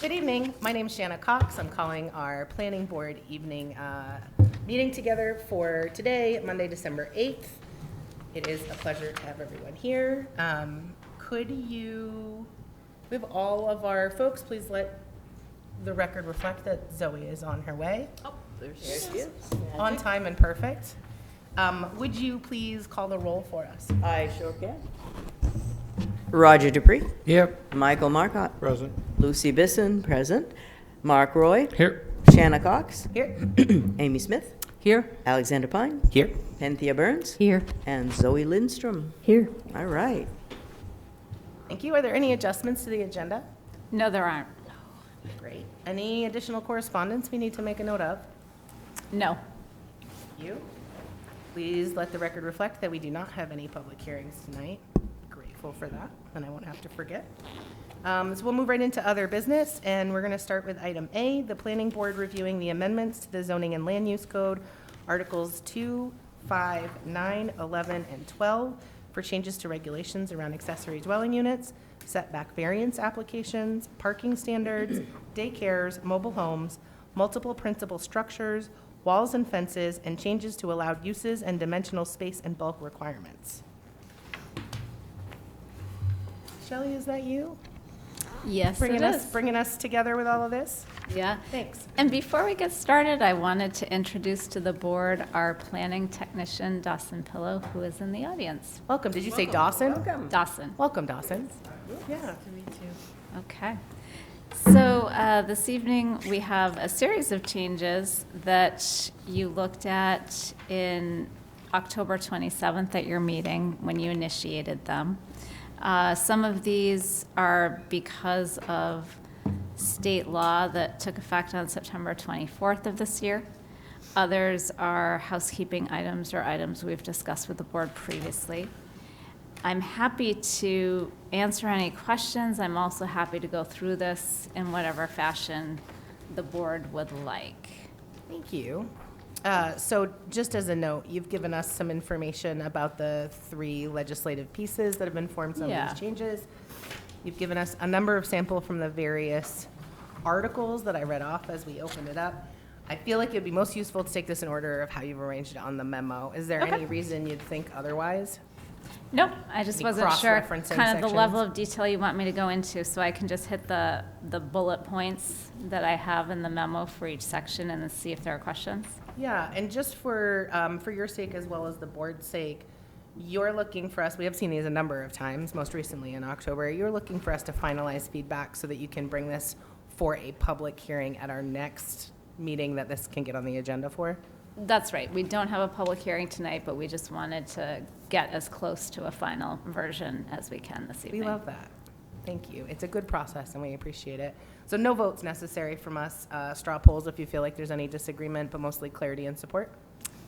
Good evening. My name is Shanna Cox. I'm calling our planning board evening meeting together for today, Monday, December 8th. It is a pleasure to have everyone here. With all of our folks, please let the record reflect that Zoe is on her way. Oh, there she is. On time and perfect. Would you please call the roll for us? I sure can. Roger Dupree. Yep. Michael Marcotte. Present. Lucy Bisson, present. Mark Roy. Here. Shanna Cox. Here. Amy Smith. Here. Alexander Pine. Here. Penthea Burns. Here. And Zoe Lindstrom. Here. All right. Thank you. Are there any adjustments to the agenda? No, there aren't. Great. Any additional correspondence we need to make a note of? No. Thank you. Please let the record reflect that we do not have any public hearings tonight. Grateful for that, and I won't have to forget. So we'll move right into other business, and we're going to start with item A, the planning board reviewing the amendments to the zoning and land use code, Articles 2, 5, 9, 11, and 12, for changes to regulations around accessory dwelling units, setback variance applications, parking standards, daycares, mobile homes, multiple principal structures, walls and fences, and changes to allowed uses and dimensional space and bulk requirements. Shelley, is that you? Yes, Bringing it us, is. bringing us together with all of this? Yeah. Thanks. And before we get started, I wanted to introduce to the board our planning technician, Dawson Pillow, who is in the audience. Welcome. Did you say Dawson? Welcome. Dawson. Welcome, Dawson. Yeah. Okay. So this evening, we have a series of changes that you looked at in October 27th at your meeting when you initiated them. Some of these are because of state law that took effect on September 24th of this year. Others are housekeeping items or items we've discussed with the board previously. I'm happy to answer any questions. I'm also happy to go through this in whatever fashion the board would like. Thank you. So just as a note, you've given us some information about the 3 legislative pieces that have informed some of Yeah. these changes. You've given us a number of sample from the various articles that I read off as we opened it up. I feel like it'd be most useful to take this in order of how you've arranged it on the memo. Is there Okay. any reason you'd think otherwise? Nope, I just Any wasn't sure cross-referencing kind of the level sections? of detail you want me to go into, so I can just hit the bullet points that I have in the memo for each section and then see if there are questions. Yeah, and just for your sake as well as the board's sake, you're looking for us, we have seen these a number of times, most recently in October, you're looking for us to finalize feedback so that you can bring this for a public hearing at our next meeting that this can get on the agenda for? That's right, we don't have a public hearing tonight, but we just wanted to get as close to a final version as we can this evening. We love that. Thank you. It's a good process and we appreciate it. So no votes necessary from us, straw polls if you feel like there's any disagreement, but mostly clarity and support.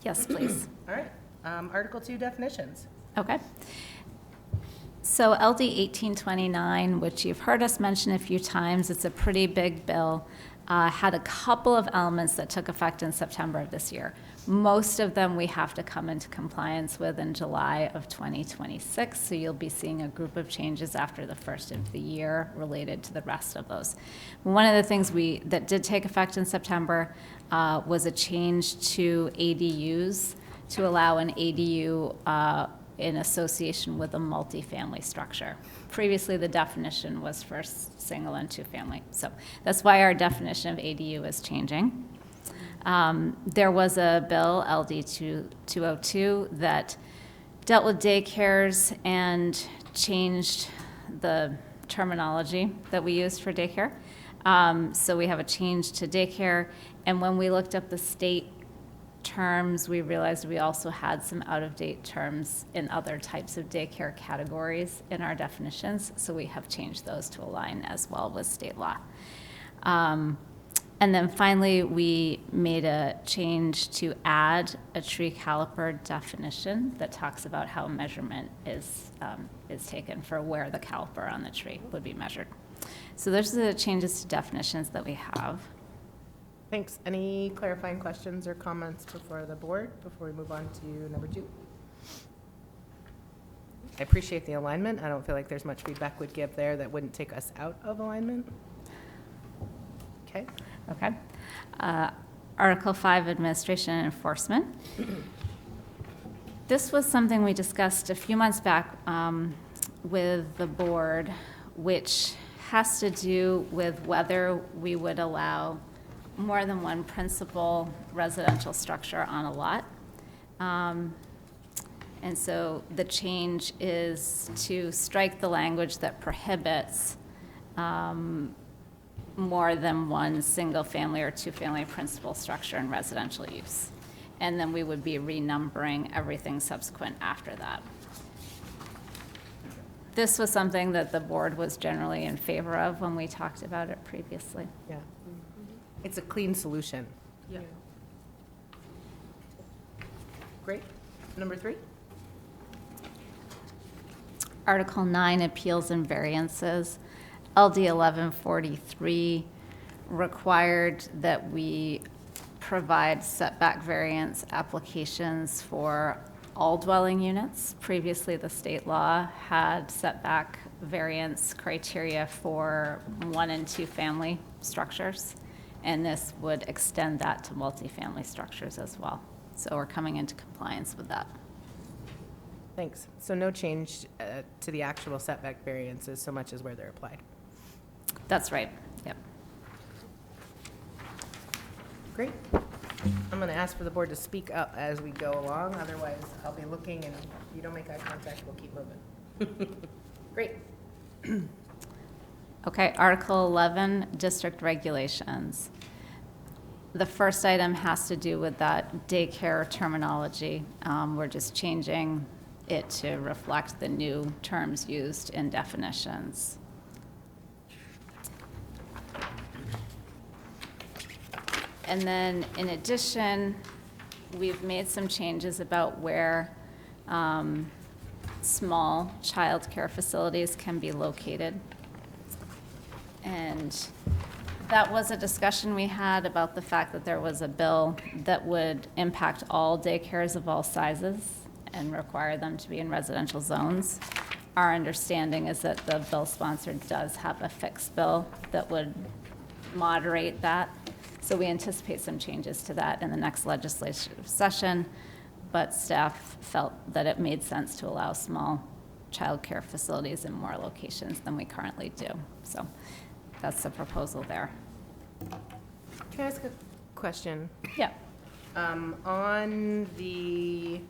Yes, please. All right, Article 2 definitions. Okay. So LD 1829, which you've heard us mention a few times, it's a pretty big bill, had a couple of elements that took effect in September of this year. Most of them we have to come into compliance with in July of 2026, so you'll be seeing a group of changes after the first of the year related to the rest of those. One of the things that did take effect in September was a change to ADUs to allow an ADU in association with a multifamily structure. Previously, the definition was for single and two-family. So that's why our definition of ADU is changing. There was a bill, LD 202, that dealt with daycares and changed the terminology that we used for daycare. So we have a change to daycare, and when we looked up the state terms, we realized we also had some out-of-date terms in other types of daycare categories in our definitions, so we have changed those to align as well with state law. And then finally, we made a change to add a tree caliper definition that talks about how measurement is taken for where the caliper on the tree would be measured. So those are the changes to definitions that we have. Thanks. Any clarifying questions or comments before the board, before we move on to number 2? I appreciate the alignment. I don't feel like there's much feedback we'd give there that wouldn't take us out of alignment. Okay. Okay. Article 5, Administration and Enforcement. This was something we discussed a few months back with the board, which has to do with whether we would allow more than one principal residential structure on a lot. And so the change is to strike the language that prohibits more than one single-family or two-family principal structure in residential use. And then we would be renumbering everything subsequent after that. This was something that the board was generally in favor of when we talked about it previously. Yeah. It's a clean solution. Yeah. Great. Number 3? Article 9, Appeals and Variances. LD 1143 required that we provide setback variance applications for all dwelling units. Previously, the state law had setback variance criteria for 1 and 2 family structures, and this would extend that to multifamily structures as well. So we're coming into compliance with that. Thanks. So no change to the actual setback variances so much as where they're applied. That's right, yep. Great. I'm going to ask for the board to speak up as we go along. Otherwise, I'll be looking, and if you don't make eye contact, we'll keep moving. Great. Okay, Article 11, District Regulations. The first item has to do with that daycare terminology. We're just changing it to reflect the new terms used in definitions. And then, in addition, we've made some changes about where small childcare facilities can be located. And that was a discussion we had about the fact that there was a bill that would impact all daycares of all sizes and require them to be in residential zones. Our understanding is that the bill sponsor does have a fixed bill that would moderate that. So we anticipate some changes to that in the next legislative session, but staff felt that it made sense to allow small childcare facilities in more locations than we currently do. So that's the proposal there. Can I ask a question? Yeah. On the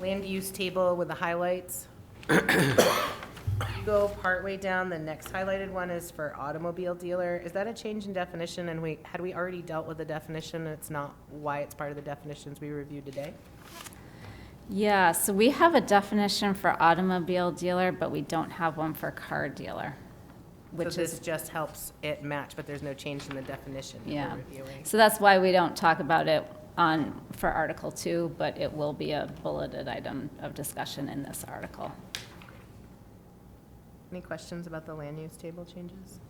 land use table with the highlights, you go partway down, the next highlighted one is for automobile dealer. Is that a change in definition? And had we already dealt with the definition? It's not why it's part of the definitions we reviewed today? Yeah, so we have a definition for automobile dealer, but we don't have one for car dealer, which So this is, just helps it match, but there's no change in the definition that yeah. we're reviewing. So that's why we don't talk about it for Article 2, but it will be a bulleted item of discussion in this article. Any questions about the land use table changes?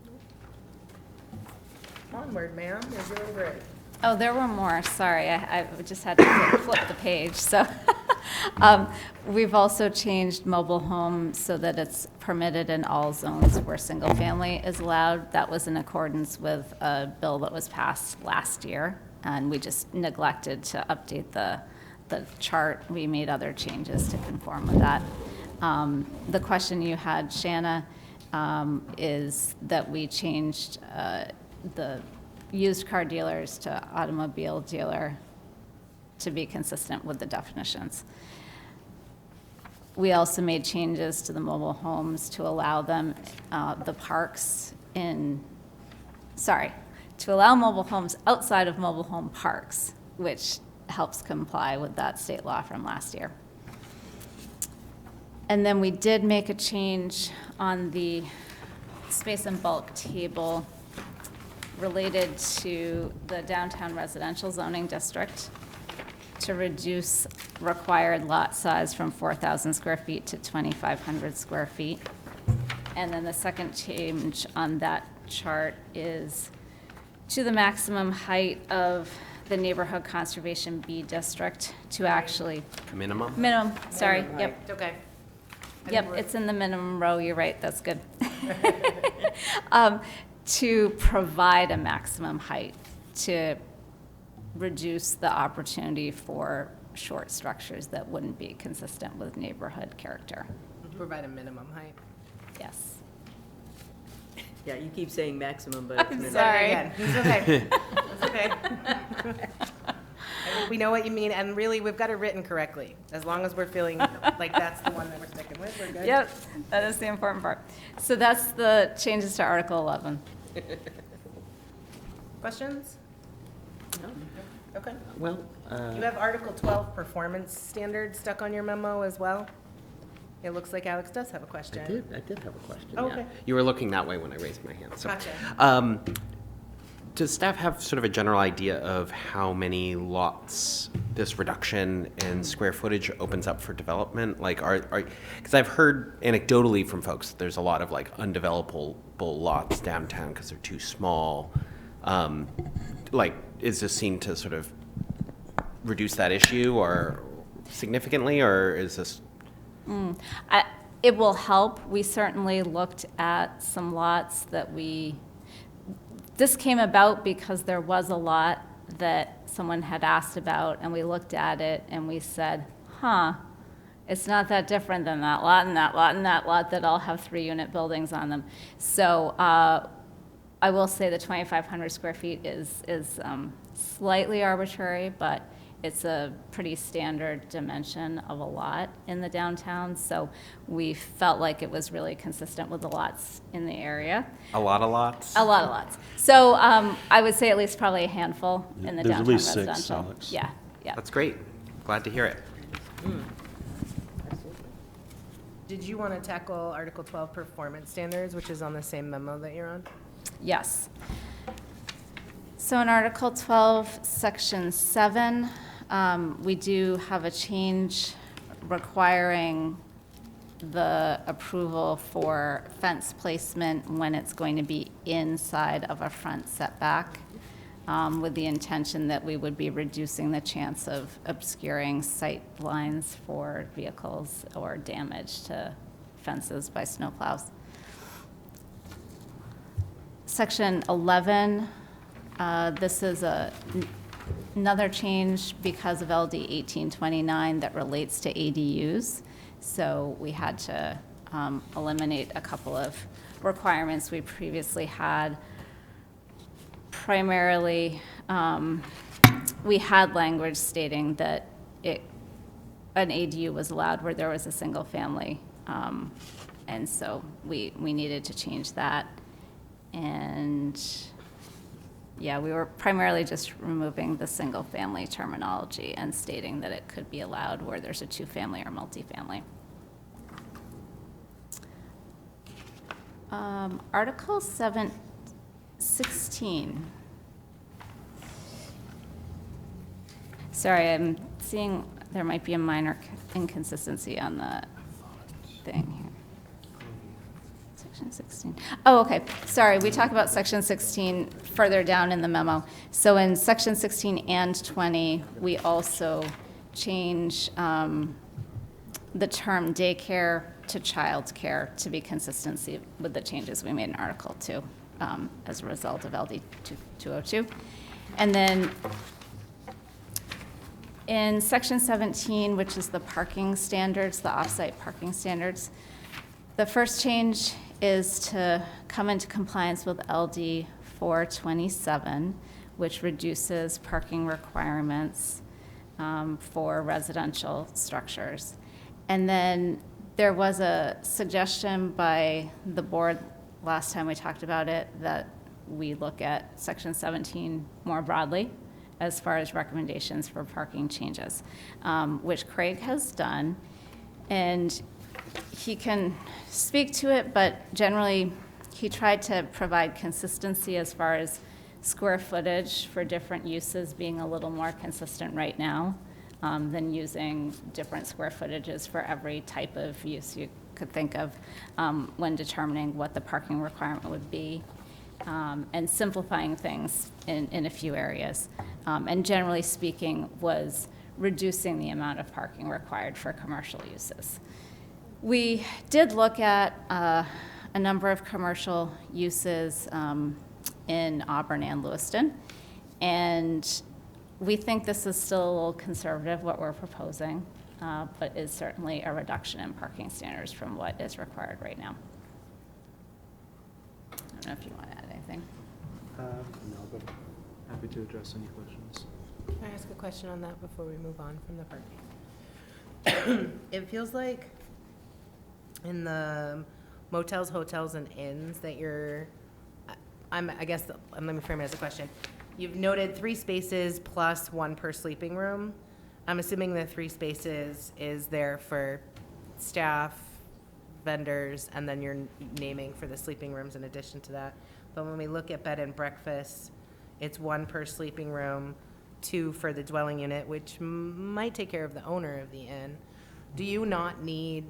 Onward, ma'am, you're doing great. Oh, there were more, sorry, I just had to flip the page, so. We've also changed mobile home so that it's permitted in all zones where single-family is allowed. That was in accordance with a bill that was passed last year, and we just neglected to update the chart. We made other changes to conform with that. The question you had, Shanna, is that we changed the used car dealers to automobile dealer to be consistent with the definitions. We also made changes to the mobile homes to allow them, to allow mobile homes outside of mobile home parks, which helps comply with that state law from last year. And then we did make a change on the space and bulk table related to the downtown residential zoning district to reduce required lot size from 4,000 square feet to 2,500 square feet. And then the second change on that chart is to the maximum height of the neighborhood conservation B district to actually, Minimum? sorry, Right. yep. It's okay. Yep, it's in the minimum row, you're right, that's good. to provide a maximum height to reduce the opportunity for short structures that wouldn't be consistent with neighborhood character. Provide a minimum height. Yes. Yeah, you keep saying maximum, but it's I'm minimum. sorry. Again, it's okay. It's okay. I think we know what you mean, and really, we've got it written correctly. As long as we're feeling like that's the one that we're sticking with, we're good. Yep, that is the important part. So that's the changes to Article 11. Questions? No. Okay. Well, You have Article 12, performance standards stuck on your memo as well? It looks like Alex does have a question. I did have a question. Oh, yeah. okay. You were looking that way when I raised my hand. So, Gotcha. does staff have sort of a general idea of how many lots this reduction in square footage opens up for development? Like, because I've heard anecdotally from folks that there's a lot of like undevelopable lots downtown because they're too small. Like, is this seen to sort of reduce that issue or significantly, or is this? It will help. We certainly looked at some lots that this came about because there was a lot that someone had asked about, and we looked at it and we said, it's not that different than that lot and that lot and that lot that all have 3-unit buildings on them. So I will say the 2,500 square feet is slightly arbitrary, but it's a pretty standard dimension of a lot in the downtown. So we felt like it was really consistent with the lots in the area. A lot of lots? A lot of lots. So I would say at least probably a handful in the There's at downtown least 6, residential. Alex. Yeah, yeah. That's great. Glad to hear it. Did you want to tackle Article 12, performance standards, which is on the same memo that you're on? Yes. So in Article 12, Section 7, we do have a change requiring the approval for fence placement when it's going to be inside of a front setback, with the intention that we would be reducing the chance of obscuring sight lines for vehicles or damage to fences by snowplows. Section 11, this is another change because of LD 1829 that relates to ADUs. So we had to eliminate a couple of requirements we previously had. Primarily, we had language stating that an ADU was allowed where there was a single family. And so we needed to change that. And yeah, we were primarily just removing the single-family terminology and stating that it could be allowed where there's a 2-family or multifamily. Article 16. Sorry, I'm seeing there might be a minor inconsistency on the thing here. Section 16. Oh, okay. Sorry, we talk about Section 16 further down in the memo. So in Section 16 and 20, we also change the term daycare to childcare to be consistent with the changes we made in Article 2 as a result of LD 202. And then in Section 17, which is the parking standards, the off-site parking standards, the first change is to come into compliance with LD 427, which reduces parking requirements for residential structures. And then there was a suggestion by the board last time we talked about it that we look at Section 17 more broadly as far as recommendations for parking changes, which Craig has done. And he can speak to it, but generally he tried to provide consistency as far as square footage for different uses being a little more consistent right now than using different square footages for every type of use you could think of when determining what the parking requirement would be, and simplifying things in a few areas. And generally speaking, was reducing the amount of parking required for commercial uses. We did look at a number of commercial uses in Auburn and Lewiston. And we think this is still a little conservative, what we're proposing, but is certainly a reduction in parking standards from what is required right now. I don't know if you want to add anything. No, but happy to address any questions. Can I ask a question on that before we move on from the parking? It feels like in the motels, hotels, and inns that let me frame it as a question. You've noted 3 spaces plus 1 per sleeping room. I'm assuming the 3 spaces is there for staff, vendors, and then you're naming for the sleeping rooms in addition to that. But when we look at bed and breakfast, it's 1 per sleeping room, 2 for the dwelling unit, which might take care of the owner of the inn. Do you not need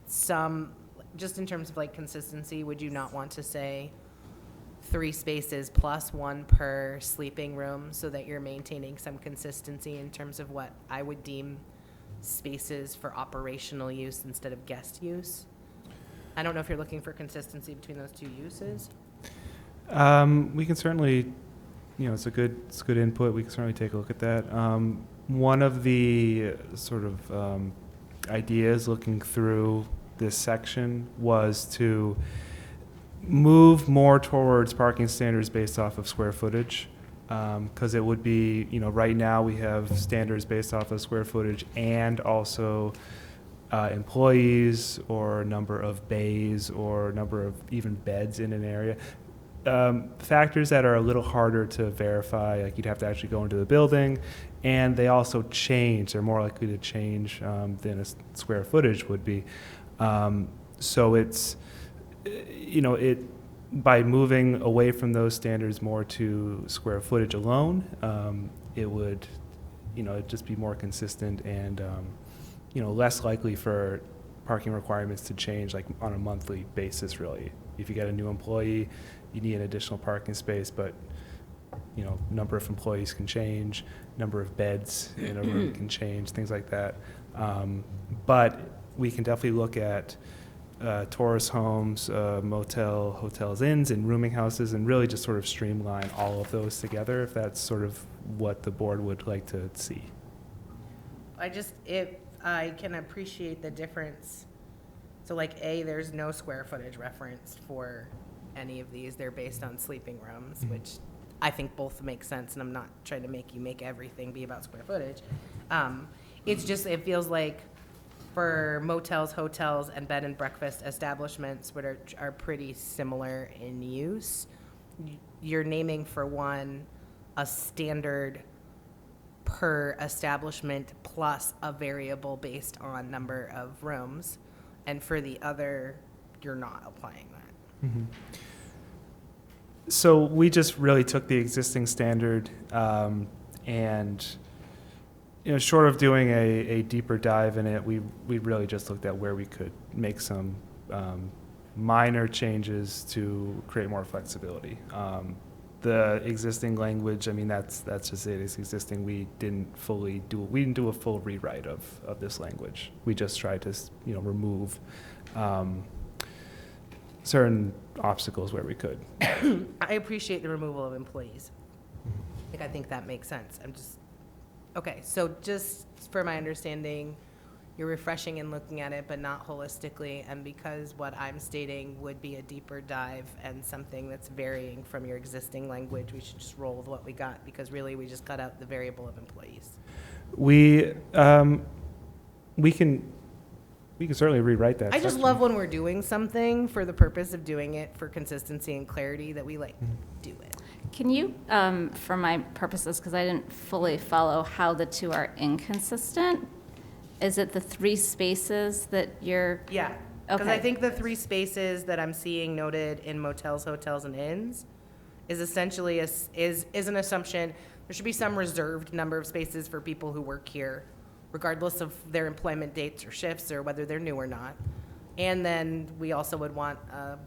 some, just in terms of like consistency, would you not want to say 3 spaces plus 1 per sleeping room so that you're maintaining some consistency in terms of what I would deem spaces for operational use instead of guest use? I don't know if you're looking for consistency between those 2 uses. We can certainly, it's good input. We can certainly take a look at that. One of the sort of ideas looking through this section was to move more towards parking standards based off of square footage, because it would be, right now we have standards based off of square footage and also employees or number of bays or number of even beds in an area. Factors that are a little harder to verify, like you'd have to actually go into the building, and they also change. They're more likely to change than a square footage would be. So it's, by moving away from those standards more to square footage alone, it would, it'd just be more consistent and, less likely for parking requirements to change like on a monthly basis, really. If you get a new employee, you need an additional parking space, but number of employees can change, number of beds in a room can change, things like that. But we can definitely look at tourist homes, motel, hotels, inns, and rooming houses, and really just sort of streamline all of those together if that's sort of what the board would like to see. I can appreciate the difference. So like there's no square footage referenced for any of these. They're based on sleeping rooms, which I think both make sense, and I'm not trying to make you make everything be about square footage. It's just, it feels like for motels, hotels, and bed and breakfast establishments, which are pretty similar in use, you're naming for one a standard per establishment plus a variable based on number of rooms, and for the other, you're not applying that. Mm-hmm. So we just really took the existing standard and, short of doing a deeper dive in it, we really just looked at where we could make some minor changes to create more flexibility. The existing language, that's just it. It's existing. We didn't do a full rewrite of this language. We just tried to, remove certain obstacles where we could. I appreciate the removal of employees. I think that makes sense. Okay, so just for my understanding, you're refreshing and looking at it, but not holistically, and because what I'm stating would be a deeper dive and something that's varying from your existing language, we should just roll with what we got, because really we just cut out the variable of employees. We can certainly rewrite that I just section. love when we're doing something for the purpose of doing it for consistency and clarity that we do it. Can you, for my purposes, because I didn't fully follow how the 2 are inconsistent, is it the 3 spaces that you're? Yeah, because Okay. I think the 3 spaces that I'm seeing noted in motels, hotels, and inns is essentially is an assumption. There should be some reserved number of spaces for people who work here, regardless of their employment dates or shifts or whether they're new or not. And then we also would want a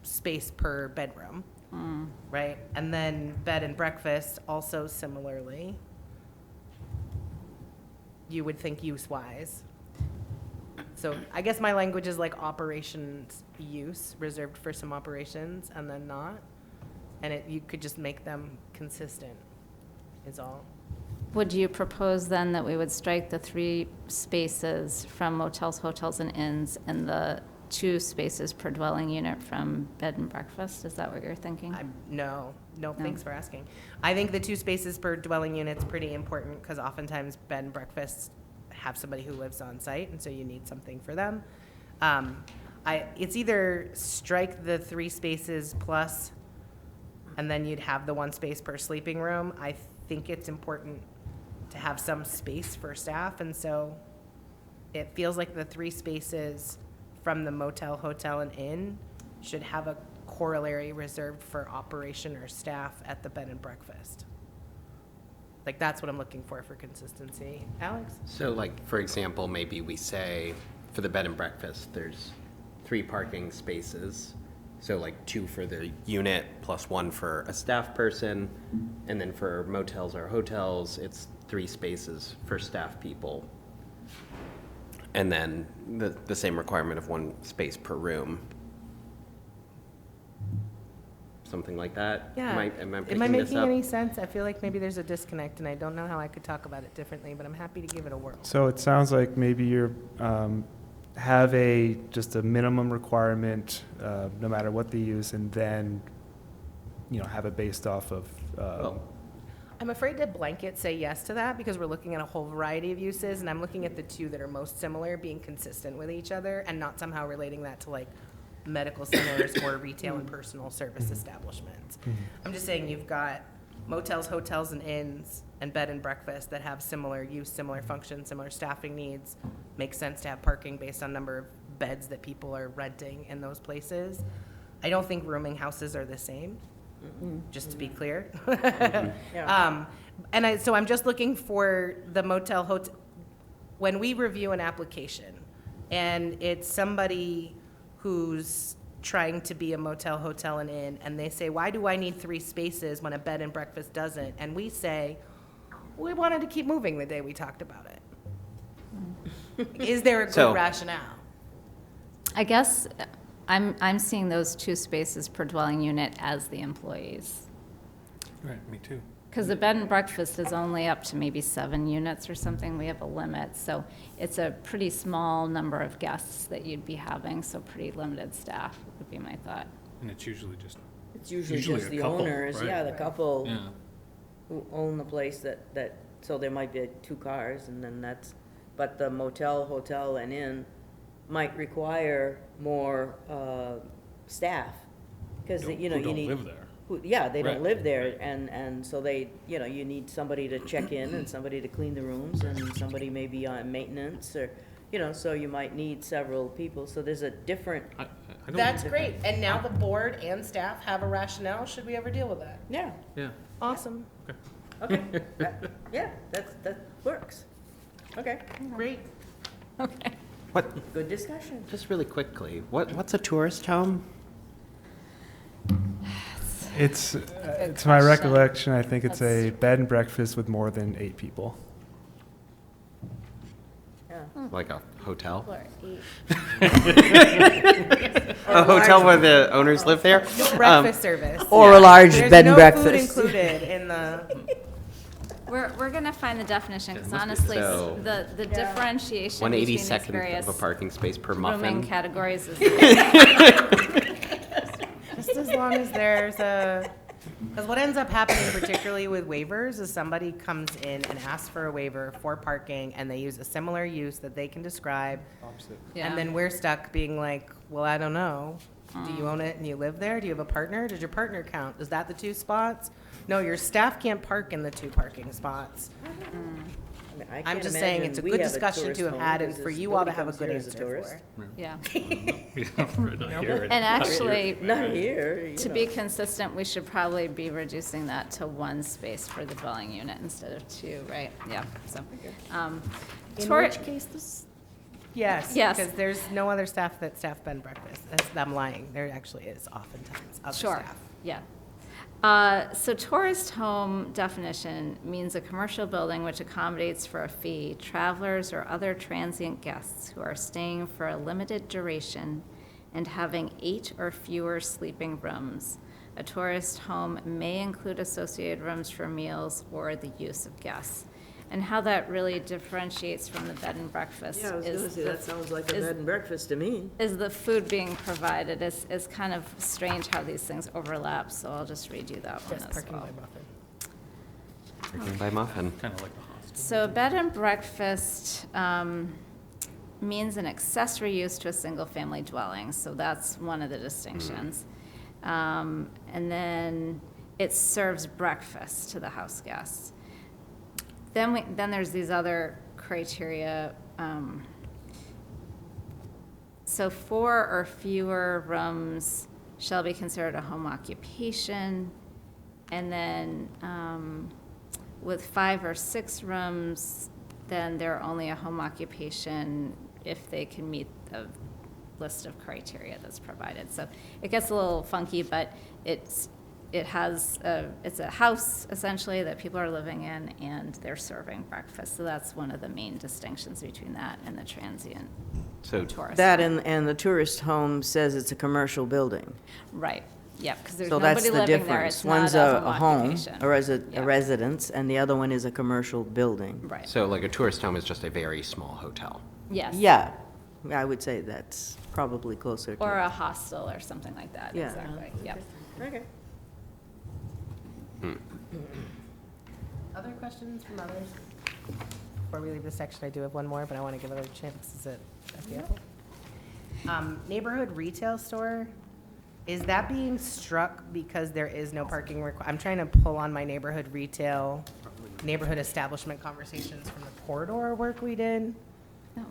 space per bedroom, right? And then bed and breakfast also similarly. You would think use-wise. So I guess my language is like operations use, reserved for some operations, and then not. And you could just make them consistent, is all. Would you propose then that we would strike the 3 spaces from motels, hotels, and inns, and the 2 spaces per dwelling unit from bed and breakfast? Is that what you're thinking? No, thanks for asking. I think the 2 spaces per dwelling unit's pretty important, because oftentimes bed and breakfasts have somebody who lives on site, and so you need something for them. It's either strike the 3 spaces plus, and then you'd have the 1 space per sleeping room. I think it's important to have some space for staff, and so it feels like the 3 spaces from the motel, hotel, and inn should have a corollary reserved for operation or staff at the bed and breakfast. Like, that's what I'm looking for consistency. Alex? So like, for example, maybe we say for the bed and breakfast, there's 3 parking spaces. So like 2 for the unit plus 1 for a staff person. And then for motels or hotels, it's 3 spaces for staff people. And then the same requirement of 1 space per room. Something like that? Yeah. Am I Am I picking this making up? any sense? I feel like maybe there's a disconnect, and I don't know how I could talk about it differently, but I'm happy to give it a whirl. So it sounds like maybe you're, have just a minimum requirement, no matter what the use, and then, have it based off of, Well, I'm afraid to blanket say yes to that, because we're looking at a whole variety of uses, and I'm looking at the 2 that are most similar being consistent with each other, and not somehow relating that to like medical centers or retail and personal service establishments. I'm just saying you've got motels, hotels, and inns, and bed and breakfast that have similar use, similar function, similar staffing needs. Makes sense to have parking based on number of beds that people are renting in those places. I don't think rooming houses are the same, just to be clear. So I'm just looking for the motel, hotel. When we review an application and it's somebody who's trying to be a motel, hotel, and inn, and they say, why do I need 3 spaces when a bed and breakfast doesn't? And we say, we wanted to keep moving the day we talked about it. Is there a good So- rationale? I guess I'm seeing those 2 spaces per dwelling unit as the employees. Right, me too. Because the bed and breakfast is only up to maybe 7 units or something. We have a limit. So it's a pretty small number of guests that you'd be having, so pretty limited staff would be my thought. And it's usually just, It's usually Usually just a the couple, owners, right? yeah, the couple yeah. who own the place that, so there might be 2 cars, and then but the motel, hotel, and inn might require more, staff. Because, Who you don't need. live there. Yeah, they don't Right. live there, and so you need somebody to check in, and somebody to clean the rooms, and somebody may be on maintenance, or, so you might need several people, so there's a different, I don't. That's great. And now the board and staff have a rationale. Should we ever deal with that? yeah, Yeah. Awesome. okay, yeah, that works. Okay, Great. Okay. what, good discussion. just really quickly, what's a tourist home? it's, Good to my question. recollection, I think it's a That's- bed and breakfast with more than 8 people. Yeah. Like a hotel? Or 8. A hotel where the owners live there? No breakfast service. Or a large There's bed and no breakfast. food included in the, We're gonna find the definition, because Yeah, honestly, so- the differentiation One between these 82nd various of a parking space per rooming muffin? categories is, just as long as there's because what ends up happening, particularly with waivers, is somebody comes in and asks for a waiver for parking, and they use a similar use that they can describe, yeah. and then we're stuck being like, well, I don't know. Do you own it and you live there? Do you have a partner? Does your partner count? Is that the 2 spots? No, your staff can't park in the 2 parking spots. I mean, I I'm can't just saying imagine it's a we good have discussion tourist to have home had and because for you all to nobody have a comes good here as a answer tourist. for. Yeah. Not here. And actually, Not here, to be consistent, we should probably be reducing that to 1 space for the dwelling unit instead of 2, right? Yeah, so. In tour- which case this? Yes. Yes. Because there's no other staff that staff bed and breakfast. I'm lying. There actually is oftentimes other Sure, staff. yeah. So tourist home definition means a commercial building which accommodates for a fee travelers or other transient guests who are staying for a limited duration and having 8 or fewer sleeping rooms. A tourist home may include associated rooms for meals or the use of guests. And how that really differentiates from the bed and breakfast Yeah, I was gonna say, that sounds like a is- bed and breakfast to me. is the food being provided. Is kind of strange how these things overlap, so I'll just read you that one Yes, as parking well. by muffin. Parking by muffin. Kind of like the hostel. So bed and breakfast means an accessory use to a single-family dwelling, so that's one of the distinctions. And then it serves breakfast to the house guests. Then there's these other criteria. So 4 or fewer rooms shall be considered a home occupation. And then with 5 or 6 rooms, then they're only a home occupation if they can meet the list of criteria that's provided. So it gets a little funky, but it's a house essentially that people are living in and they're serving breakfast. So that's one of the main distinctions between that and the transient So tourist. That and the tourist home says it's a commercial building. Right, yeah, because there's So that's nobody the living there. difference. It's not One's a a home, occupation. or a Yeah. residence, and the other one is a commercial building. Right, So like a tourist home is just a very small hotel. yes. Yeah, I would say that's probably closer to. Or a hostel or something like that, Yeah. exactly, yep. Okay. Other questions from others? Before we leave this section, I do have one more, but I want to give other chance. Is it FDL? Neighborhood retail store, is that being struck because there is no parking I'm trying to pull on my neighborhood retail, neighborhood establishment conversations from the corridor work we did. No,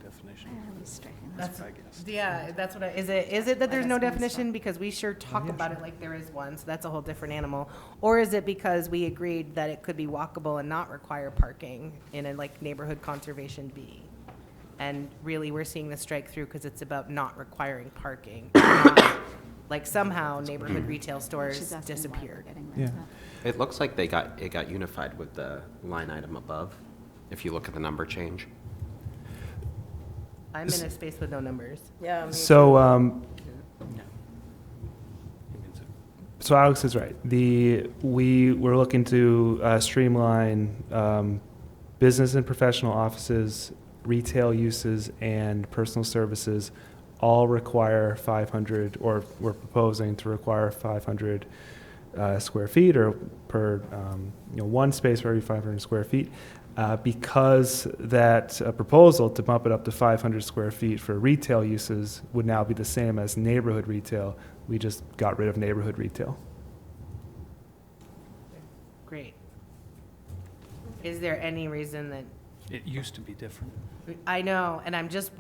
Definition. I was striking that. That's, I guess. yeah, that's what is it that there's no That's messed definition? Because we sure talk about it like there is one, so that's a whole different animal. Or is it because we agreed that it could be walkable and not require parking in a like neighborhood conservation B? And really, we're seeing this strike through because it's about not requiring parking. Like somehow neighborhood retail stores She's asking why we're disappeared. getting rid of Yeah. that. It looks like it got unified with the line item above, if you look at the number change. I'm in a space with no numbers. Yeah. me So, Yeah. It means it- so Alex is right. We're looking to streamline business and professional offices, retail uses, and personal services all require 500, or we're proposing to require 500 square feet, or per one space for every 500 square feet. Because that proposal to bump it up to 500 square feet for retail uses would now be the same as neighborhood retail. We just got rid of neighborhood retail. Great. Is there any reason that It used to be different. I know, and I'm just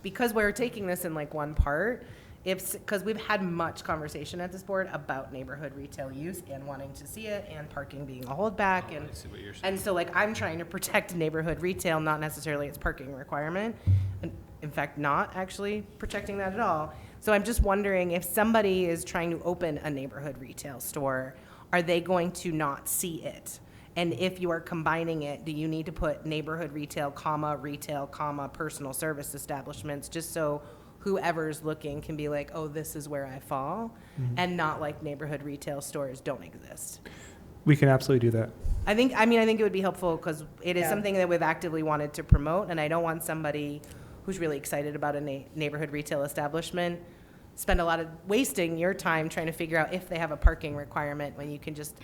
because we're taking this in like one part, because we've had much conversation at this board about neighborhood retail use and wanting to see it and parking being a holdback Oh, and, I see what you're saying. and so like I'm trying to protect neighborhood retail, not necessarily its parking requirement. And in fact, not actually protecting that at all. So I'm just wondering if somebody is trying to open a neighborhood retail store, are they going to not see it? And if you are combining it, do you need to put neighborhood retail, personal service establishments, just so whoever's looking can be like, oh, this is where I fall, and not like neighborhood retail stores don't exist? We can absolutely do that. I think it would be helpful because it is Yeah. something that we've actively wanted to promote, and I don't want somebody who's really excited about a neighborhood retail establishment spend a lot of wasting your time trying to figure out if they have a parking requirement when you can just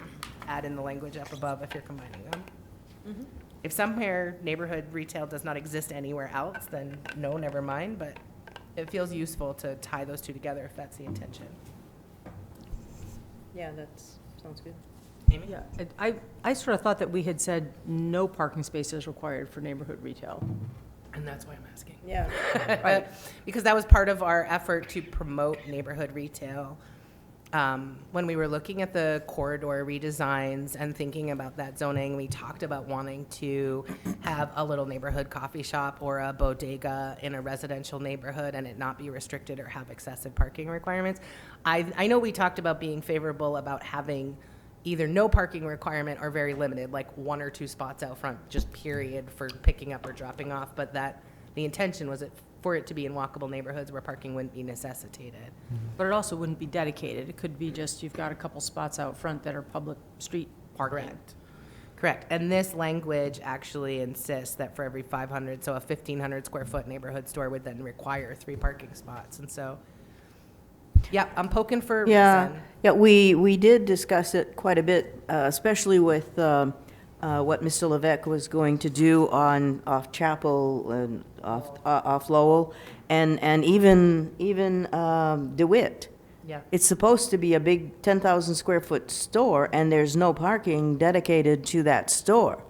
add in the language up above if you're combining them. If somewhere neighborhood retail does not exist anywhere else, then no, never mind, but it feels useful to tie those two together if that's the intention. Yeah, sounds good. Amy? Yeah, I sort of thought that we had said no parking spaces required for neighborhood retail. And that's why I'm asking. Yeah. Because that was part of our effort to promote neighborhood retail. when we were looking at the corridor redesigns and thinking about that zoning, we talked about wanting to have a little neighborhood coffee shop or a bodega in a residential neighborhood and it not be restricted or have excessive parking requirements. I know we talked about being favorable about having either no parking requirement or very limited, like 1 or 2 spots out front, just period, for picking up or dropping off, but that the intention was for it to be in walkable neighborhoods where parking wouldn't be necessitated. But it also wouldn't be dedicated. It could be just, you've got a couple spots out front that are public street parking. Correct. Correct. And this language actually insists that for every 500, so a 1,500 square foot neighborhood store would then require 3 parking spots. And so, yeah, I'm poking for a Yeah, reason. yeah, we did discuss it quite a bit, especially with what Mr. Levesque was going to do off Chapel and off Lowell, and even DeWitt. Yeah. It's supposed to be a big 10,000 square foot store, and there's no parking dedicated to that store.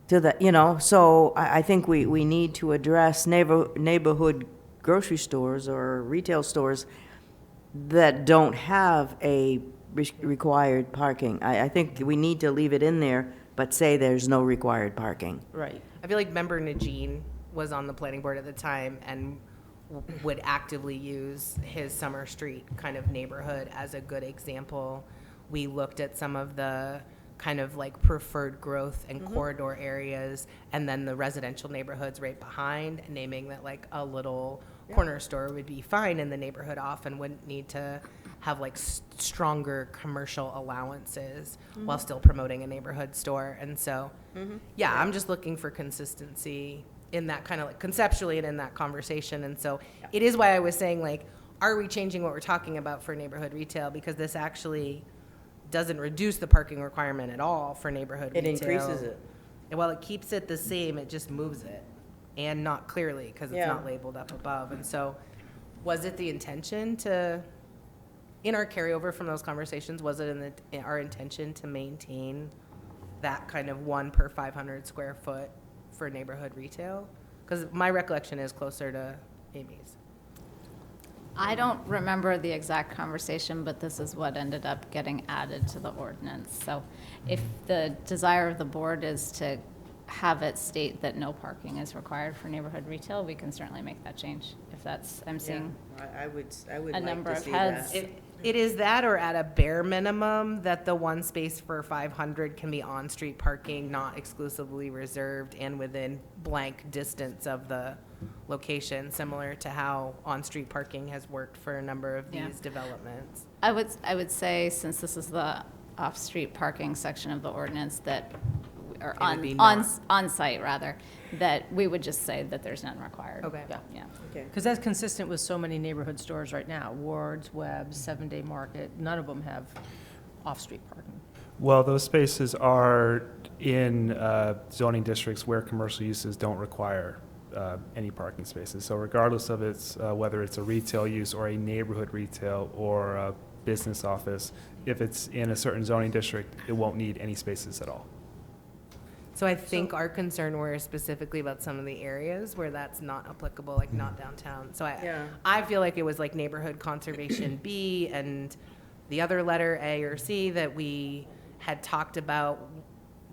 So I think we need to address neighborhood grocery stores or retail stores that don't have a required parking. I think we need to leave it in there, but say there's no required parking. Right. I feel like member Najin was on the planning board at the time and would actively use his Summer Street kind of neighborhood as a good example. We looked at some of the kind of like preferred growth and corridor areas, and then the residential neighborhoods right behind, naming that like a little corner store would be fine in the neighborhood off and wouldn't need to have like stronger commercial allowances while still promoting a neighborhood store. And so, yeah, I'm just looking for consistency in that kind of like conceptually and in that conversation. And so it is why I was saying, like, are we changing what we're talking about for neighborhood retail? Because this actually doesn't reduce the parking requirement at all for neighborhood It retail. increases it. And while it keeps it the same, it just moves it, and not clearly because it's Yeah. not labeled up above. And so, was it the intention to, in our carryover from those conversations, was it in our intention to maintain that kind of 1 per 500 square foot for neighborhood retail? Because my recollection is closer to Amy's. I don't remember the exact conversation, but this is what ended up getting added to the ordinance. So if the desire of the board is to have it state that no parking is required for neighborhood retail, we can certainly make that change. If that's, I'm seeing I would a like number to of see heads. that. It is that, or at a bare minimum, that the 1 space for 500 can be on-street parking, not exclusively reserved and within blank distance of the location, similar to how on-street parking has worked for a number of Yeah. these developments. I would say, since this is the off-street parking section of the ordinance, that, or would be on-site rather, that we would just say that there's none required. Okay. Yeah. Yeah. Okay. Because that's consistent with so many neighborhood stores right now. Ward's, Webb's, 7-Day Market, none of them have off-street parking. Well, those spaces are in zoning districts where commercial uses don't require any parking spaces. So regardless of its, whether it's a retail use or a neighborhood retail or a business office, if it's in a certain zoning district, it won't need any spaces at all. So I think our concern were specifically about some of the areas where that's not applicable, like not downtown. So Yeah. I feel like it was like neighborhood conservation B and the other letter A or C that we had talked about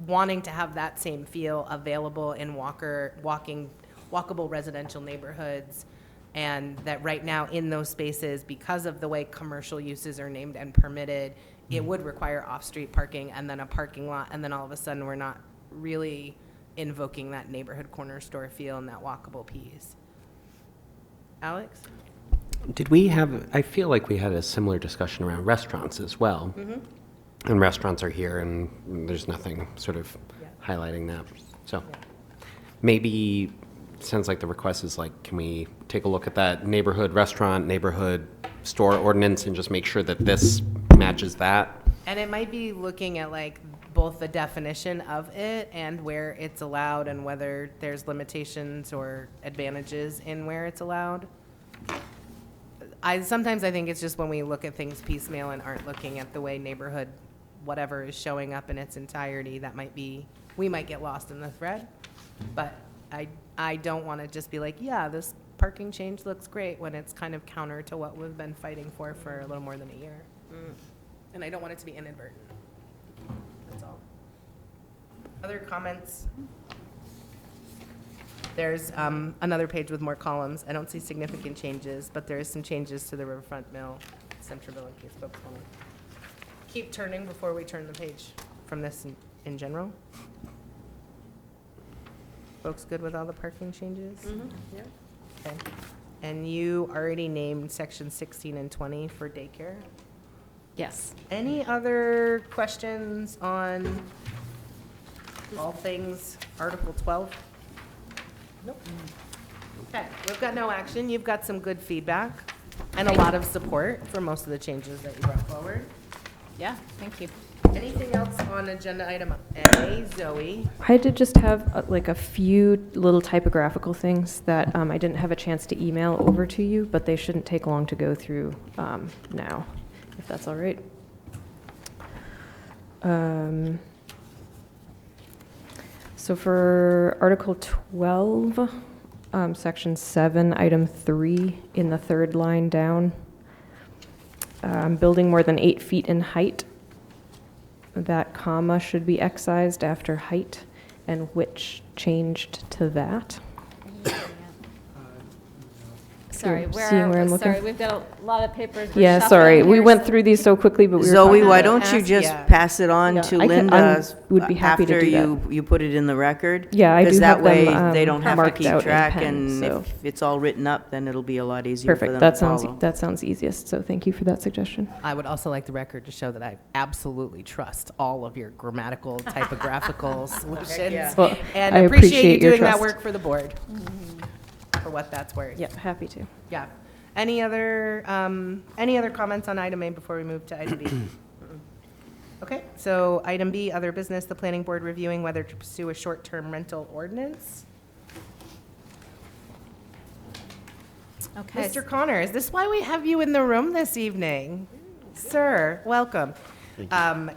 wanting to have that same feel available in walkable residential neighborhoods. And that right now in those spaces, because of the way commercial uses are named and permitted, it would require off-street parking and then a parking lot. And then all of a sudden, we're not really invoking that neighborhood corner store feel and that walkable piece. Alex? Did we have, I feel like we had a similar discussion around restaurants as well. And restaurants are here and there's nothing sort of Yeah. highlighting that. So maybe, sounds like the request is like, can we take a look at that neighborhood restaurant, neighborhood store ordinance and just make sure that this matches that? And it might be looking at like both the definition of it and where it's allowed and whether there's limitations or advantages in where it's allowed. Sometimes I think it's just when we look at things piecemeal and aren't looking at the way neighborhood whatever is showing up in its entirety, we might get lost in the thread. But I don't want to just be like, yeah, this parking change looks great when it's kind of counter to what we've been fighting for a little more than a year. And I don't want it to be inadvertent. That's all. Other comments? There's another page with more columns. I don't see significant changes, but there is some changes to the Riverfront Mill, Centerville, in case folks want to keep turning before we turn the page from this in general. Folks good with all the parking changes? Yeah. Okay. And you already named section 16 and 20 for daycare. Yes. Any other questions on all things Article 12? Nope. Okay, we've got no action. You've got some good feedback and a lot of support for most of the changes that you brought forward. Yeah, thank you. Anything else on agenda item A, Zoe? I did just have like a few little typographical things that I didn't have a chance to email over to you, but they shouldn't take long to go through now, if that's all right. So for Article 12, Section 7, Item 3, in the third line down, building more than 8 feet in height. That comma should be excised after height, and which changed to that. Sorry, You're where, seeing where I'm sorry, looking? we've got a lot of papers. We're Yeah, shuffling sorry, we here, went so- through these so quickly, but we were Zoe, talking why about- don't you ask- just yeah. pass it on Yeah, to I can- Linda would be happy to after do that. you put it in the record? Yeah, I do Because have that way them, they don't have to marked keep out in track, pen, and so- if it's all written up, then it'll be a lot easier for them Perfect, to follow. that sounds easiest, so thank you for that suggestion. I would also like the record to show that I absolutely trust all of your grammatical, typographical solutions. yeah. Well, And I appreciate you appreciate your doing that trust. work for the board, for what that's worth. Yeah, happy to. Yeah. Any other comments on item A before we move to item B? Okay, so item B, other business, the planning board reviewing whether to pursue a short-term rental ordinance. Okay. Mr. Connor, is this why we have you in the room this evening? Sir, welcome.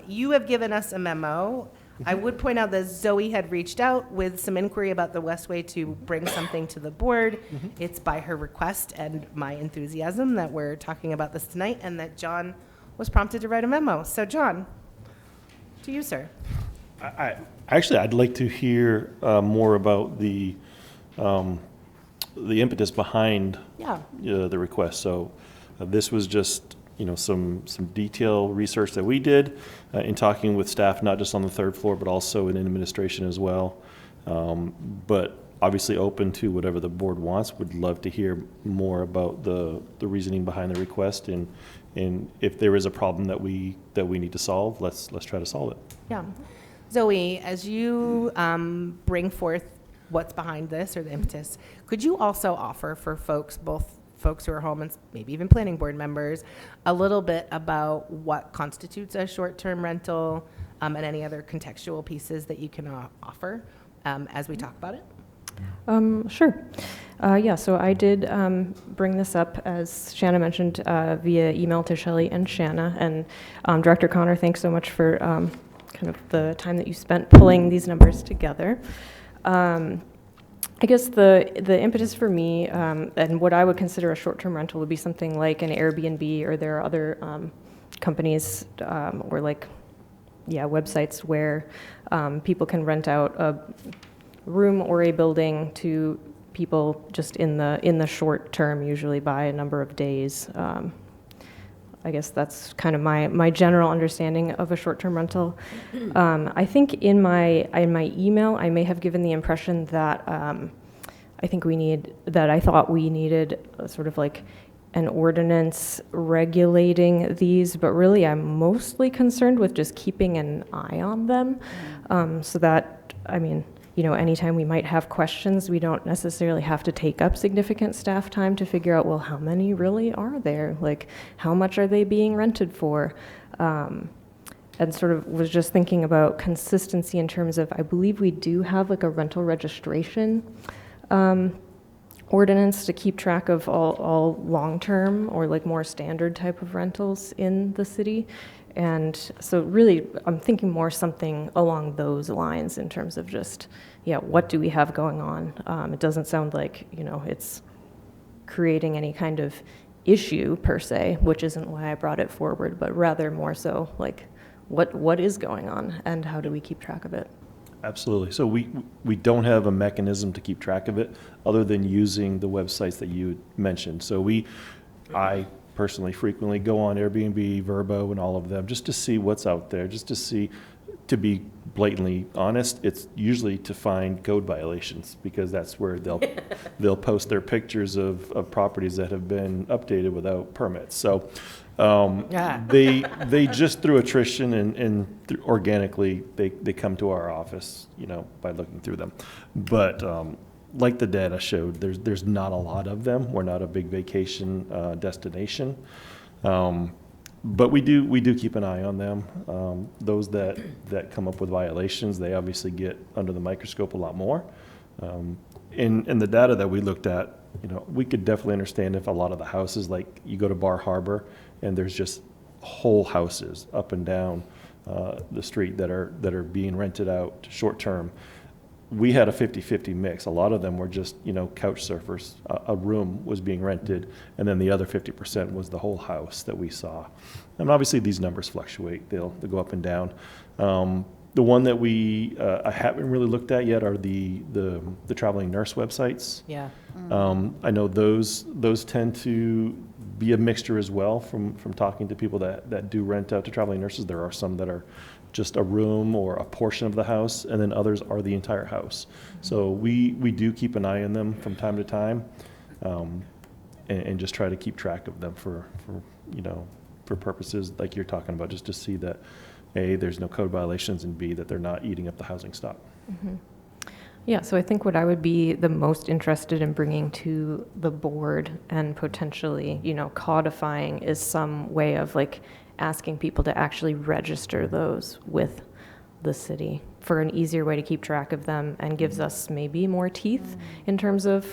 You have given us a memo. I would point out that Zoe had reached out with some inquiry about the Westway to bring something to the board. It's by her request and my enthusiasm that we're talking about this tonight, and that John was prompted to write a memo. So John, to you, sir. Actually, I'd like to hear more about the impetus behind Yeah. the request. So this was just, some detailed research that we did in talking with staff, not just on the third floor, but also in administration as well. But obviously open to whatever the board wants. Would love to hear more about the reasoning behind the request, and if there is a problem that we need to solve, let's try to solve it. Yeah. Zoe, as you bring forth what's behind this or the impetus, could you also offer for folks, both folks who are home and maybe even planning board members, a little bit about what constitutes a short-term rental and any other contextual pieces that you can offer as we talk about it? Sure. Yeah, so I did bring this up, as Shanna mentioned, via email to Shelley and Shanna. And Director Connor, thanks so much for kind of the time that you spent pulling these numbers together. I guess the impetus for me and what I would consider a short-term rental would be something like an Airbnb, or there are other companies or websites where people can rent out a room or a building to people just in the short term, usually by a number of days. I guess that's kind of my general understanding of a short-term rental. I think in my email, I may have given the impression that I thought we needed a sort of like an ordinance regulating these, but really I'm mostly concerned with just keeping an eye on them, so that, anytime we might have questions, we don't necessarily have to take up significant staff time to figure out, well, how many really are there? Like, how much are they being rented for? And sort of was just thinking about consistency in terms of, I believe we do have like a rental registration ordinance to keep track of all long-term or like more standard type of rentals in the city. And so really, I'm thinking more something along those lines in terms of just, what do we have going on? It doesn't sound like, it's creating any kind of issue per se, which isn't why I brought it forward, but rather more so like what is going on and how do we keep track of it? Absolutely. So we don't have a mechanism to keep track of it other than using the websites that you mentioned. So I personally frequently go on Airbnb, Vrbo, and all of them just to see what's out there, just to see, to be blatantly honest, it's usually to find code violations because that's where they'll post their pictures of properties that have been updated without permits. So they just through attrition and organically they come to our office, by looking through them. But like the data showed, there's not a lot of them. We're not a big vacation destination. But we do keep an eye on them. Those that come up with violations, they obviously get under the microscope a lot more. In the data that we looked at, we could definitely understand if a lot of the houses, like you go to Bar Harbor, and there's just whole houses up and down the street that are being rented out short term. We had a 50-50 mix. A lot of them were just, couch surfers. A room was being rented, and then the other 50% was the whole house that we saw. And obviously these numbers fluctuate. They'll go up and down. The one that I haven't really looked at yet are the traveling nurse websites. Yeah. I know those tend to be a mixture as well from talking to people that do rent out to traveling nurses. There are some that are just a room or a portion of the house, and then others are the entire house. So we do keep an eye on them from time to time, and just try to keep track of them for purposes like you're talking about, just to see that A, there's no code violations, and B, that they're not eating up the housing stock. Mm-hmm. Yeah, so I think what I would be the most interested in bringing to the board and potentially, codifying is some way of like asking people to actually register those with the city for an easier way to keep track of them and gives us maybe more teeth in terms of,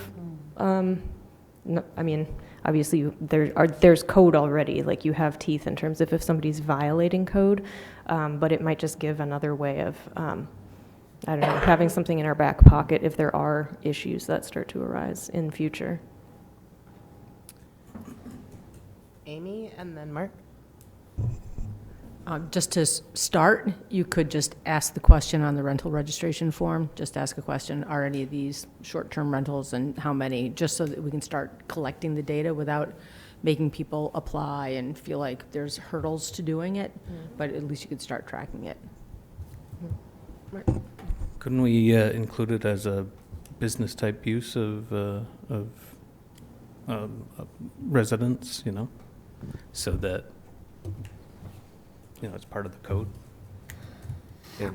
obviously there's code already, like you have teeth in terms of if somebody's violating code, but it might just give another way of, I don't know, having something in our back pocket if there are issues that start to arise in future. Amy and then Mark. Just to start, you could just ask the question on the rental registration form. Just ask a question, are any of these short-term rentals and how many? Just so that we can start collecting the data without making people apply and feel like there's hurdles to doing it, but at least you could start tracking it. Couldn't we include it as a business-type use of residents, so that, it's part of the code? Yeah.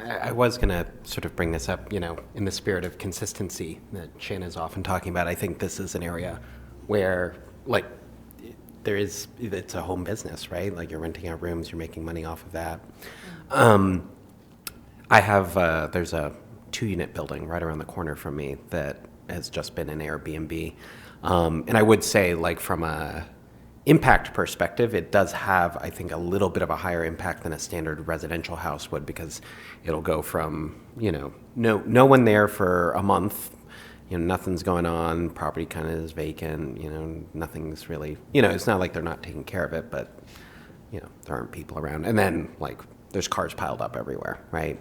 I was going to sort of bring this up, in the spirit of consistency that Shanna's often talking about. I think this is an area where, like, it's a home business, right? Like, you're renting out rooms, you're making money off of that. I have, there's a 2-unit building right around the corner from me that has just been an Airbnb. And I would say, like, from a impact perspective, it does have, I think, a little bit of a higher impact than a standard residential house would, because it'll go from, no one there for a month, nothing's going on, property kind of is vacant, nothing's really, it's not like they're not taking care of it, but, there aren't people around. And then, like, there's cars piled up everywhere, right?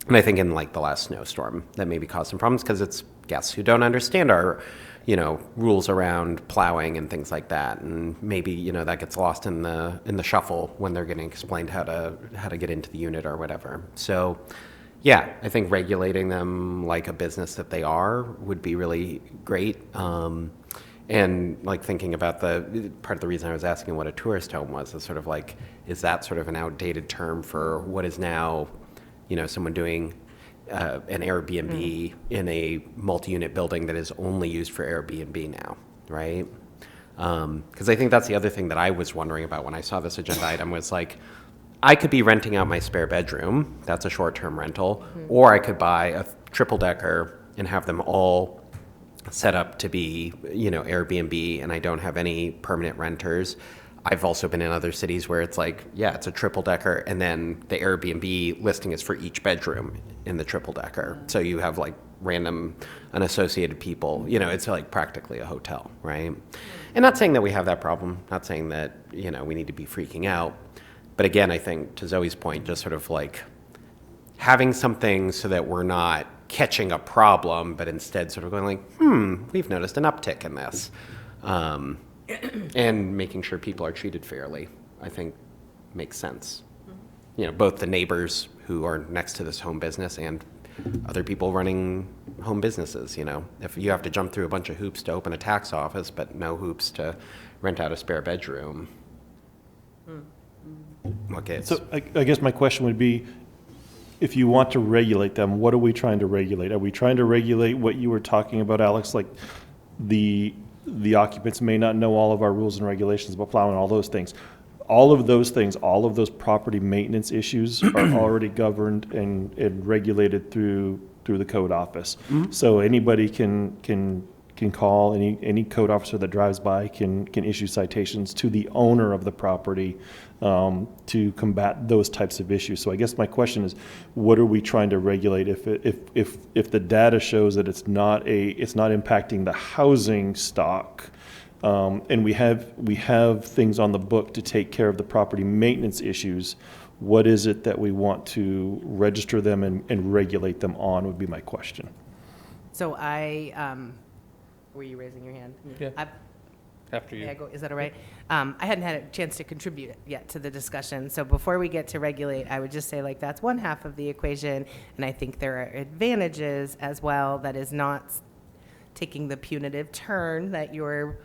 And I think in, like, the last snowstorm, that maybe caused some problems because it's guests who don't understand our rules around plowing and things like that, and maybe that gets lost in the shuffle when they're getting explained how to get into the unit or whatever. So, yeah, I think regulating them like a business that they are would be really great. And like thinking about the part of the reason I was asking what a tourist home was is sort of like, is that sort of an outdated term for what is now, someone doing an Airbnb in a multi-unit building that is only used for Airbnb now, right? Because I think that's the other thing that I was wondering about when I saw this agenda item was like, I could be renting out my spare bedroom, that's a short-term rental, or I could buy a triple-decker and have them all set up to be, Airbnb, and I don't have any permanent renters. I've also been in other cities where it's like, yeah, it's a triple decker, and then the Airbnb listing is for each bedroom in the triple decker. So you have like random unassociated people. You know, it's like practically a hotel, right? And not saying that we have that problem, not saying that, you know, we need to be freaking out. But again, I think to Zoe's point, just sort of like having something so that we're not catching a problem, but instead sort of going like, we've noticed an uptick in this. And making sure people are treated fairly, I think makes sense. You know, both the neighbors who are next to this home business and other people running home businesses, you know. If you have to jump through a bunch of hoops to open a tax office, but no hoops to rent out a spare bedroom, what gives? So I guess my question would be, if you want to regulate them, what are we trying to regulate? Are we trying to regulate what you were talking about, Alex, like the occupants may not know all of our rules and regulations about plowing, all those things? All of those things, all of those property maintenance issues are already governed and regulated through the code office. So anybody can call, any code officer that drives by can issue citations to the owner of the property to combat those types of issues. So I guess my question is, what are we trying to regulate if the data shows that it's not impacting the housing stock? And we have things on the book to take care of the property maintenance issues. What is it that we want to register them and regulate them on would be my question. So were you raising your hand? Yeah. After you. May I go? Is that all right? I hadn't had a chance to contribute yet to the discussion. So before we get to regulate, I would just say like that's one half of the equation. And I think there are advantages as well that is not taking the punitive turn that your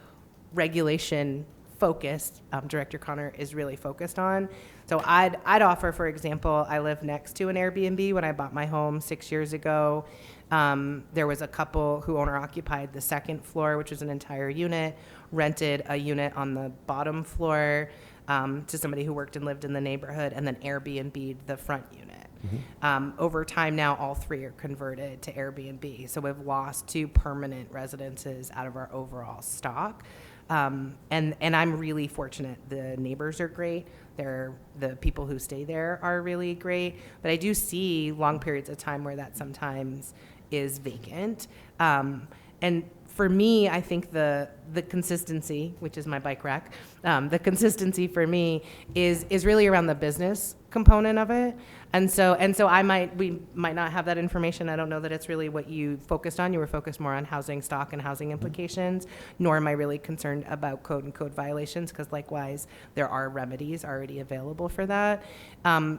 regulation focused, Director Connor is really focused on. So I'd offer, for example, I live next to an Airbnb. When I bought my home 6 years ago, there was a couple who owner occupied the second floor, which was an entire unit, rented a unit on the bottom floor to somebody who worked and lived in the neighborhood, and then Airbnb'd the front unit. Over time now, all three are converted to Airbnb. So we've lost 2 permanent residences out of our overall stock. And I'm really fortunate. The neighbors are great. The people who stay there are really great. But I do see long periods of time where that sometimes is vacant. And for me, I think the consistency, which is my bike rack, the consistency for me is really around the business component of it. And so we might not have that information. I don't know that it's really what you focused on. You were focused more on housing stock and housing implications, nor am I really concerned about code and code violations, because likewise, there are remedies already available for that.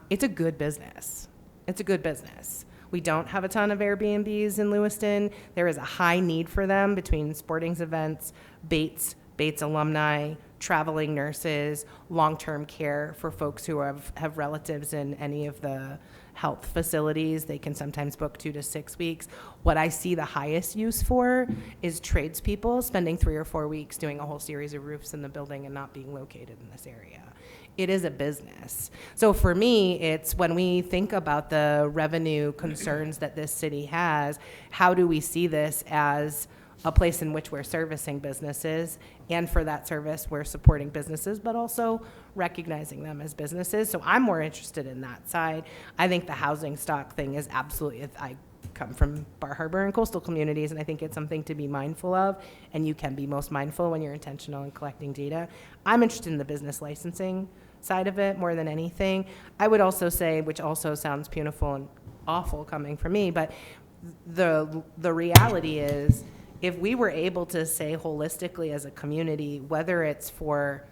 It's a good business. It's a good business. We don't have a ton of Airbnbs in Lewiston. There is a high need for them between sporting events, Bates alumni, traveling nurses, long-term care for folks who have relatives in any of the health facilities. They can sometimes book 2 to 6 weeks. What I see the highest use for is tradespeople spending 3 or 4 weeks doing a whole series of roofs in the building and not being located in this area. It is a business. So for me, it's when we think about the revenue concerns that this city has, how do we see this as a place in which we're servicing businesses, and for that service, we're supporting businesses, but also recognizing them as businesses. So I'm more interested in that side. I think the housing stock thing is absolutely, I come from Bar Harbor and coastal communities, and I think it's something to be mindful of, and you can be most mindful when you're intentional in collecting data. I'm interested in the business licensing side of it more than anything. I would also say, which also sounds beautiful and awful coming from me, but the reality is, if we were able to say holistically as a community, whether it's for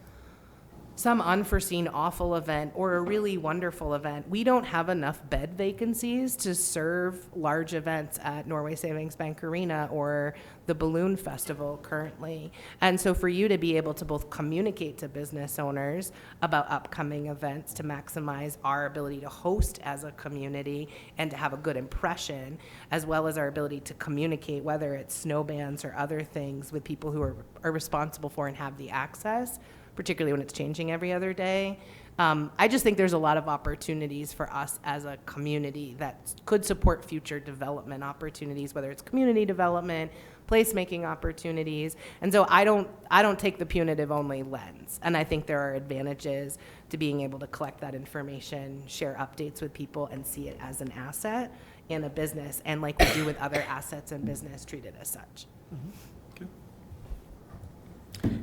some unforeseen awful event or a really wonderful event, we don't have enough bed vacancies to serve large events at Norway Savings Bank Arena or the Balloon Festival currently. And so for you to be able to both communicate to business owners about upcoming events to maximize our ability to host as a community and to have a good impression, as well as our ability to communicate, whether it's snow bans or other things, with people who are responsible for and have the access, particularly when it's changing every other day. I just think there's a lot of opportunities for us as a community that could support future development opportunities, whether it's community development, placemaking opportunities. And so I don't take the punitive only lens. And I think there are advantages to being able to collect that information, share updates with people, and see it as an asset in a business, and like we do with other assets in business, treat it as such.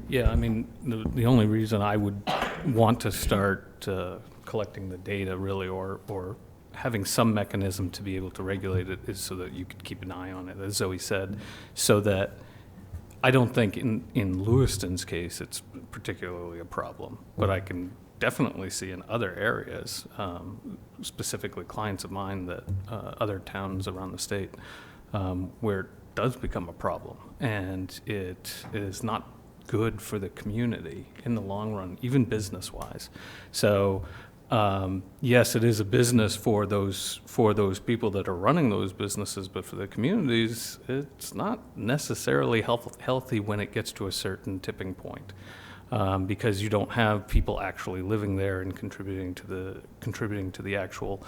Yeah, I mean, the only reason I would want to start collecting the data really, or having some mechanism to be able to regulate it is so that you could keep an eye on it, as Zoe said, so that I don't think in Lewiston's case it's particularly a problem, but I can definitely see in other areas, specifically clients of mine that other towns around the state, where it does become a problem, and it is not good for the community in the long run, even business-wise. So, yes, it is a business for those people that are running those businesses, but for the communities, it's not necessarily healthy when it gets to a certain tipping point, because you don't have people actually living there and contributing to the actual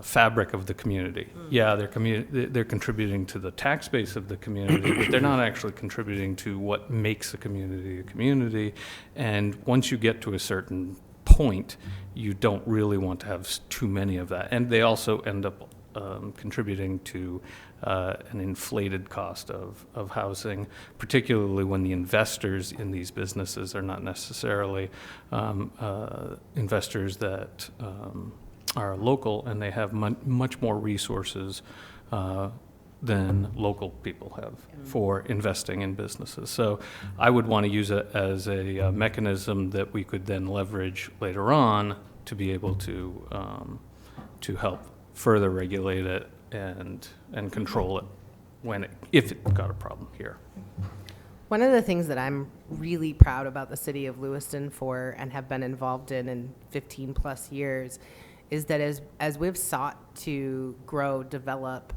fabric of the community. Yeah, they're contributing to the tax base of the community, but they're not actually contributing to what makes a community. And once you get to a certain point, you don't really want to have too many of that. And they also end up contributing to an inflated cost of housing, particularly when the investors in these businesses are not necessarily investors that are local, and they have much more resources than local people have for investing in businesses. So I would want to use it as a mechanism that we could then leverage later on to be able to help further regulate it and control it if it got a problem here. One of the things that I'm really proud about the city of Lewiston for, and have been involved in 15 plus years, is that as we've sought to grow, develop,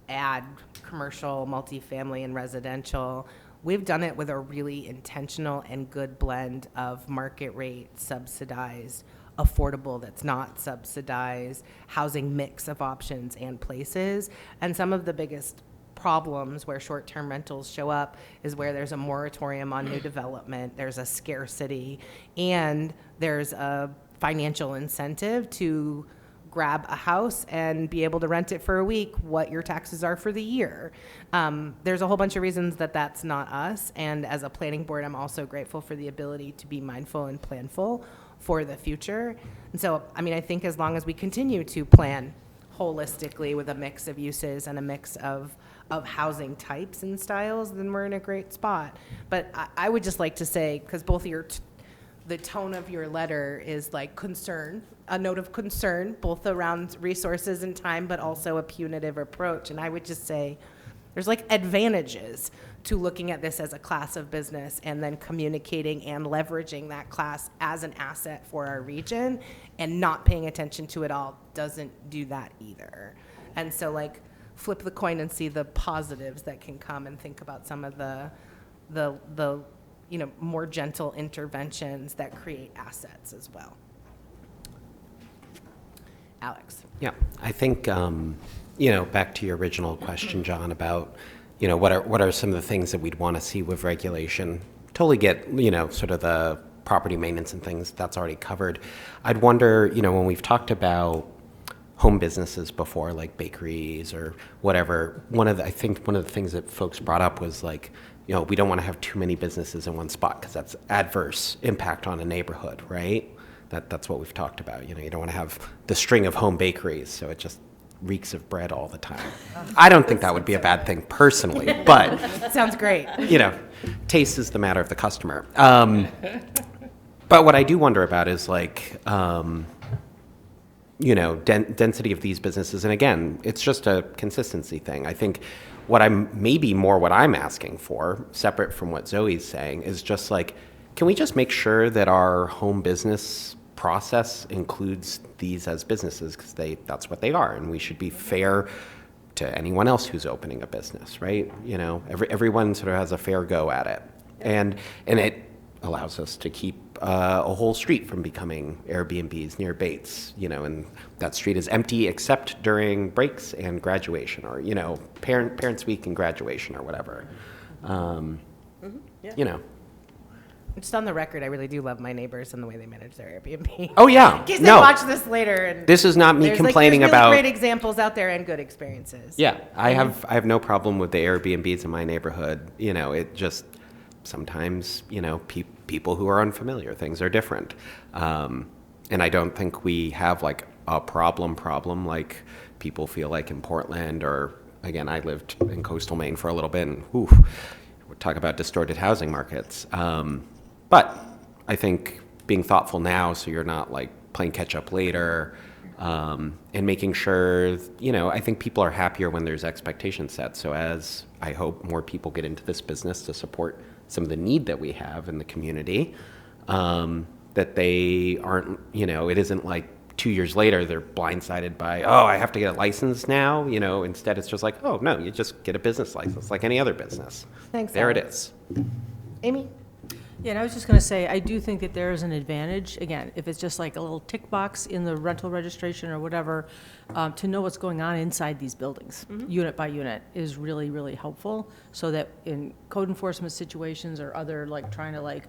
add commercial, multifamily, and residential, we've done it with a really intentional and good blend of market rate, subsidized, affordable that's not subsidized, housing mix of options and places. And some of the biggest problems where short-term rentals show up is where there's a moratorium on new development, there's a scarcity, and there's a financial incentive to grab a house and be able to rent it for a week what your taxes are for the year. There's a whole bunch of reasons that that's not us, and as a planning board, I'm also grateful for the ability to be mindful and planful for the future. And so, I mean, I think as long as we continue to plan holistically with a mix of uses and a mix of housing types and styles, then we're in a great spot. But I would just like to say, because both of your the tone of your letter is like concern, a note of concern, both around resources and time, but also a punitive approach. And I would just say there's like advantages to looking at this as a class of business and then communicating and leveraging that class as an asset for our region, and not paying attention to it all doesn't do that either. And so like flip the coin and see the positives that can come, and think about some of the more gentle interventions that create assets as well. Alex. Yeah, I think, back to your original question, John, about, what are some of the things that we'd want to see with regulation? Totally get, sort of the property maintenance and things that's already covered. I'd wonder, when we've talked about home businesses before, like bakeries or whatever, I think one of the things that folks brought up was like, we don't want to have too many businesses in one spot because that's adverse impact on a neighborhood, right? That's what we've talked about. You don't want to have the string of home bakeries, so it just reeks of bread all the time. I don't think that would be a bad thing personally, but Sounds great. Taste is the matter of the customer. But what I do wonder about is like, density of these businesses, and again, it's just a consistency thing. I think what I'm asking for, separate from what Zoe's saying, is just like, can we just make sure that our home business process includes these as businesses, because that's what they are, and we should be fair to anyone else who's opening a business, right? Everyone sort of has a fair go at it, and it allows us to keep a whole street from becoming Airbnbs near Bates, and that street is empty except during breaks and graduation, or Parents Week and graduation or whatever. Yeah. Just on the record, I really do love my neighbors and the way they manage their Airbnb. Oh, yeah. In case they No. watch this later and. This is not me there's, complaining there's really about. great examples out there and good experiences. Yeah, I have no problem with the Airbnbs in my neighborhood. You know, it just sometimes, you know, people who are unfamiliar, things are different. And I don't think we have like a problem like people feel like in Portland, or again, I lived in coastal Maine for a little bit, and we talk about distorted housing markets. But I think being thoughtful now, so you're not like playing catch up later, and making sure, you know, I think people are happier when there's expectations set. So as I hope more people get into this business to support some of the need that we have in the community, that they aren't, you know, it isn't like 2 years later they're blindsided by, oh, I have to get a license now. You know, instead it's just like, oh, no, you just get a business license like any other business. Thanks, There Alex. it is. Amy? Yeah, and I was just going to say, I do think that there is an advantage, again, if it's just like a little tick box in the rental registration or whatever, to know what's going on inside these buildings, unit by unit, is really, really helpful, so that in code enforcement situations or other, like, trying to, like,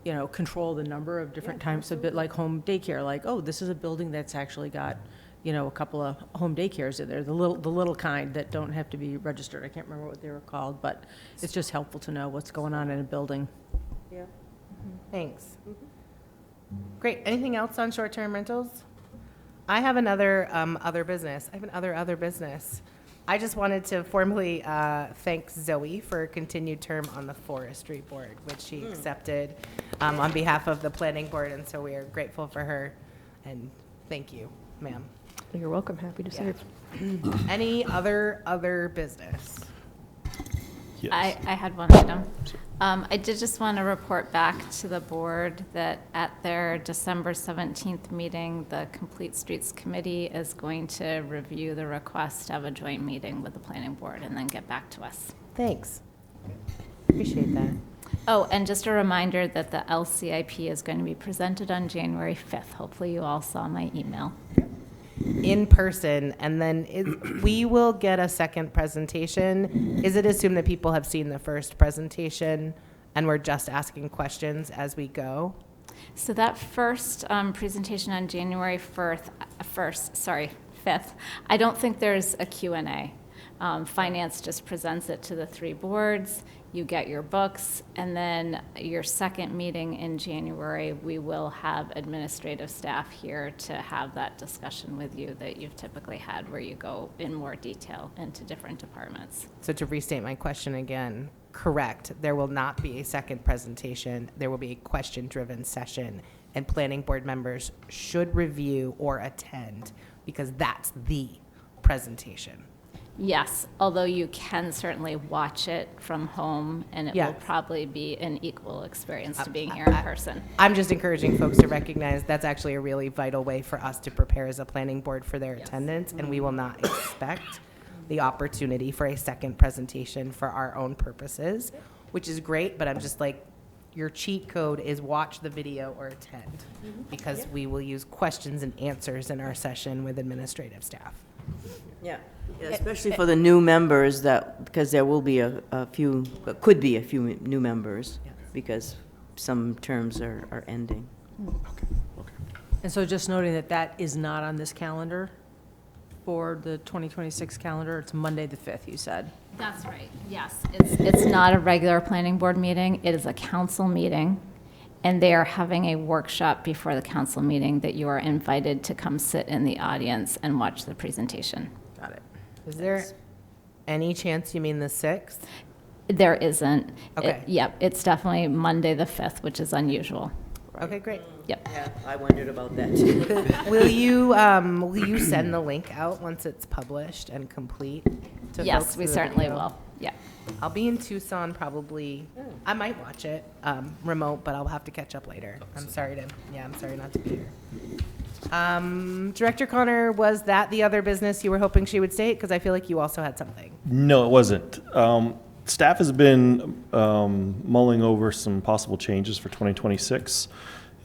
you know, control the number of different types, a bit like home daycare, like, oh, this is a building that's actually got, you know, a couple of home daycares in there, the little kind that don't have to be registered. I can't remember what they were called, but it's just helpful to know what's going on in a building. Yeah. Thanks. Great. Anything else on short-term rentals? I have another other business. I have an other business. I just wanted to formally thank Zoe for her continued term on the forestry board, which she accepted on behalf of the planning board, and so we are grateful for her. And thank you, ma'am. You're welcome. Happy to serve. Any other business? Yes. I had one item. I did just want to report back to the board that at their December 17th meeting, the Complete Streets Committee is going to review the request to have a joint meeting with the planning board and then get back to us. Thanks. Appreciate that. Oh, and just a reminder that the LCIP is going to be presented on January 5th. Hopefully you all saw my email. In person, and then we will get a second presentation. Is it assumed that people have seen the first presentation and we're just asking questions as we go? So that first presentation on January 5th, I don't think there's a Q&A. Finance just presents it to the three boards. You get your books, and then your second meeting in January, we will have administrative staff here to have that discussion with you that you've typically had, where you go in more detail into different departments. So to restate my question again, correct, there will not be a second presentation. There will be a question-driven session, and planning board members should review or attend, because that's the presentation. Yes, although you can certainly watch it from home, and it will Yeah. probably be an equal experience to being here in person. I'm just encouraging folks to recognize that's actually a really vital way for us to prepare as a planning board for their attendance, and we will not expect the opportunity for a second presentation for our own purposes, which is great, but I'm just like, your cheat code is watch the video or attend, because we will use questions and answers in our session with administrative staff. Yeah, especially for the new members, that, because there will be a few, could be a few new members, because some terms are ending. And so just noting that that is not on this calendar for the 2026 calendar. It's Monday, the 5th, you said. That's right, yes. It's not a regular planning board meeting, it is a council meeting, and they are having a workshop before the council meeting that you are invited to come sit in the audience and watch the presentation. Got it. Is there any chance you mean the 6th? There isn't. Okay. Yep, it's definitely Monday, the 5th, which is unusual. Okay, great. Yep. Yeah, I wondered about that too. Will you send the link out once it's published and complete to Yes, folks we for the certainly video? will. Yeah. I'll be in Tucson probably. I might watch it remote, but I'll have to catch up later. I'm sorry not to be here. Director Connor, was that the other business you were hoping she would state? Because I feel like you also had something. No, it wasn't. Staff has been mulling over some possible changes for 2026.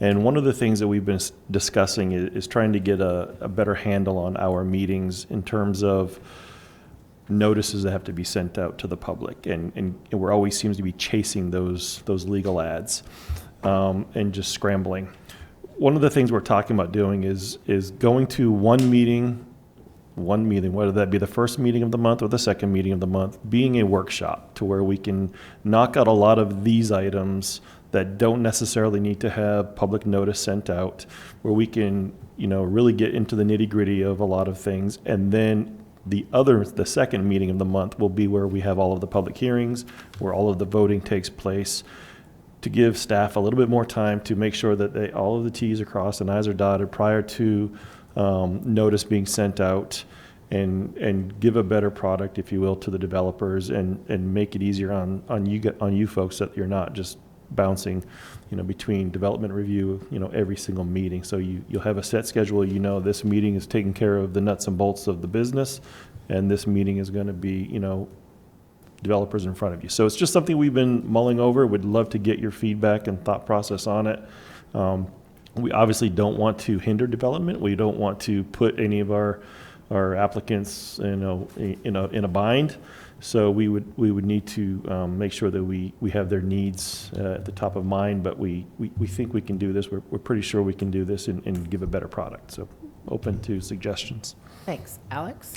And one of the things that we've been discussing is trying to get a better handle on our meetings in terms of notices that have to be sent out to the public. And we're always seems to be chasing those legal ads. and just scrambling. One of the things we're talking about doing is going to one meeting, whether that be the first meeting of the month or the second meeting of the month, being a workshop to where we can knock out a lot of these items that don't necessarily need to have public notice sent out, where we can, really get into the nitty-gritty of a lot of things. And then the second meeting of the month will be where we have all of the public hearings, where all of the voting takes place, to give staff a little bit more time to make sure that all of the T's are crossed and I's are dotted prior to notice being sent out, and give a better product, if you will, to the developers, and make it easier on you folks, that you're not just bouncing, between development review, every single meeting. So you'll have a set schedule. This meeting is taking care of the nuts and bolts of the business, and this meeting is going to be, developers in front of you. So it's just something we've been mulling over. Would love to get your feedback and thought process on it. We obviously don't want to hinder development. We don't want to put any of our applicants, in a bind. So we would need to make sure that we have their needs at the top of mind. But we think we can do this. We're pretty sure we can do this and give a better product. So open to suggestions. Thanks. Alex?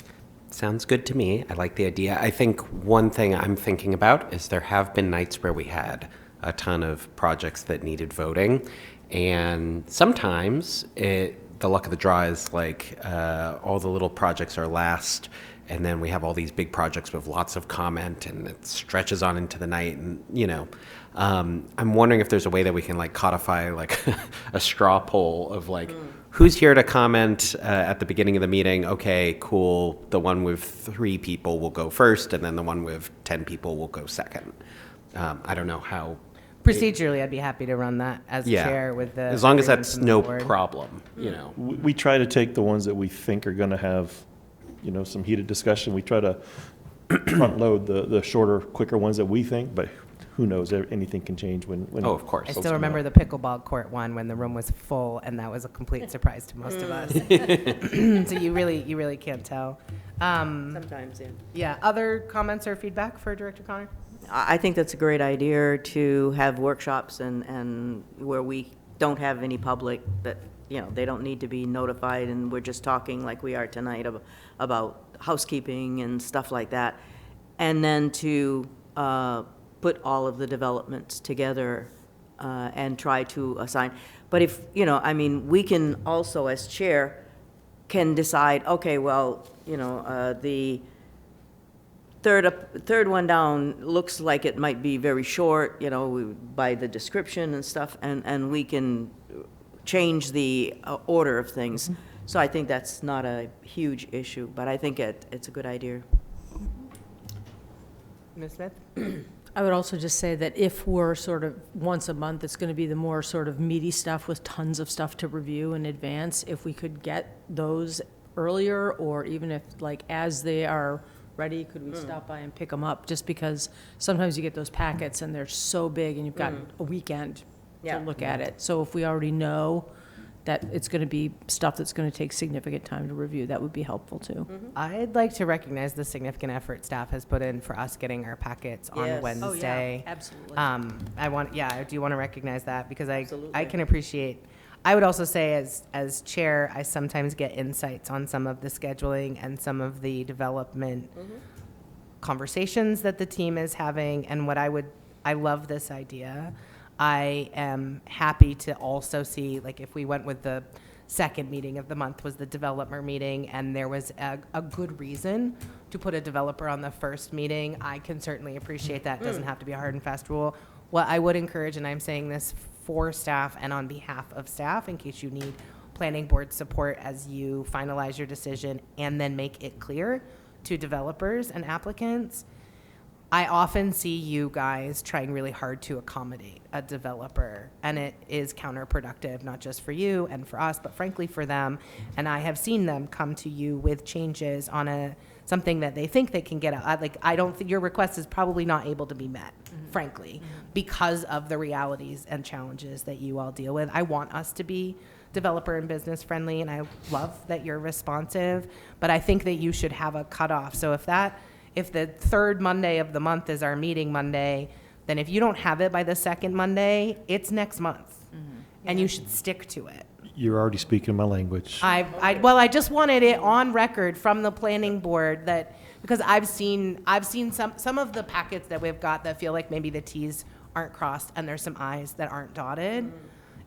Sounds good to me. I like the idea. I think one thing I'm thinking about is there have been nights where we had a ton of projects that needed voting, and sometimes the luck of the draw is like all the little projects are last, and then we have all these big projects with lots of comment, and it stretches on into the night, and I'm wondering if there's a way that we can like codify like a straw poll of like who's here to comment at the beginning of the meeting. Okay, cool. The one with 3 people will go first, and then the one with 10 people will go second. I don't know how. Procedurally, I'd be happy to run that as chair with the. As long as agreement that's from the no board. problem, We try to take the ones that we think are going to have, some heated discussion. We try to front load the shorter, quicker ones that we think, but who knows? Anything can change when. Oh, of course. I still remember the pickleball court one when the room was full, and that was a complete surprise to most of us. So you really can't tell. Sometimes, yeah. Yeah. Other comments or feedback for Director Connor? I think that's a great idea to have workshops and where we don't have any public, that, they don't need to be notified, and we're just talking like we are tonight about housekeeping and stuff like that. And then to put all of the developments together and try to assign. But if, we can also, as chair, can decide, okay, well, the third one down looks like it might be very short, by the description and stuff, and we can change the order of things. So I think that's not a huge issue, but I think it's a good idea. Ms. Smith? I would also just say that if we're sort of once a month, it's going to be the more sort of meaty stuff with tons of stuff to review in advance. If we could get those earlier, or even if, like, as they are ready, could we stop by and pick them up? Just because sometimes you get those packets and they're so big and you've got a weekend to look at it. So if we already know that it's going to be stuff that's going to take significant time to review, that would be helpful too. I'd like to recognize the significant effort staff has put in for us getting our packets on Yes. Wednesday. Absolutely. I do want to recognize that, because I Absolutely. can appreciate. I would also say, as chair, I sometimes get insights on some of the scheduling and some of the development conversations that the team is having, and I love this idea. I am happy to also see, like, if we went with the second meeting of the month was the developer meeting, and there was a good reason to put a developer on the first meeting, I can certainly appreciate that. It doesn't have to be a hard and fast rule. What I would encourage, and I'm saying this for staff and on behalf of staff, in case you need planning board support as you finalize your decision and then make it clear to developers and applicants, I often see you guys trying really hard to accommodate a developer, and it is counterproductive, not just for you and for us, but frankly for them. And I have seen them come to you with changes on something that they think they can get out. Like, I don't think your request is probably not able to be met, frankly, because of the realities and challenges that you all deal with. I want us to be developer and business friendly, and I love that you're responsive, but I think that you should have a cutoff. So if the third Monday of the month is our meeting Monday, then if you don't have it by the second Monday, it's next month. And you should stick to it. You're already speaking my language. Well, I just wanted it on record from the planning board that, because I've seen some of the packets that we've got that feel like maybe the Ts aren't crossed and there's some Is that aren't dotted,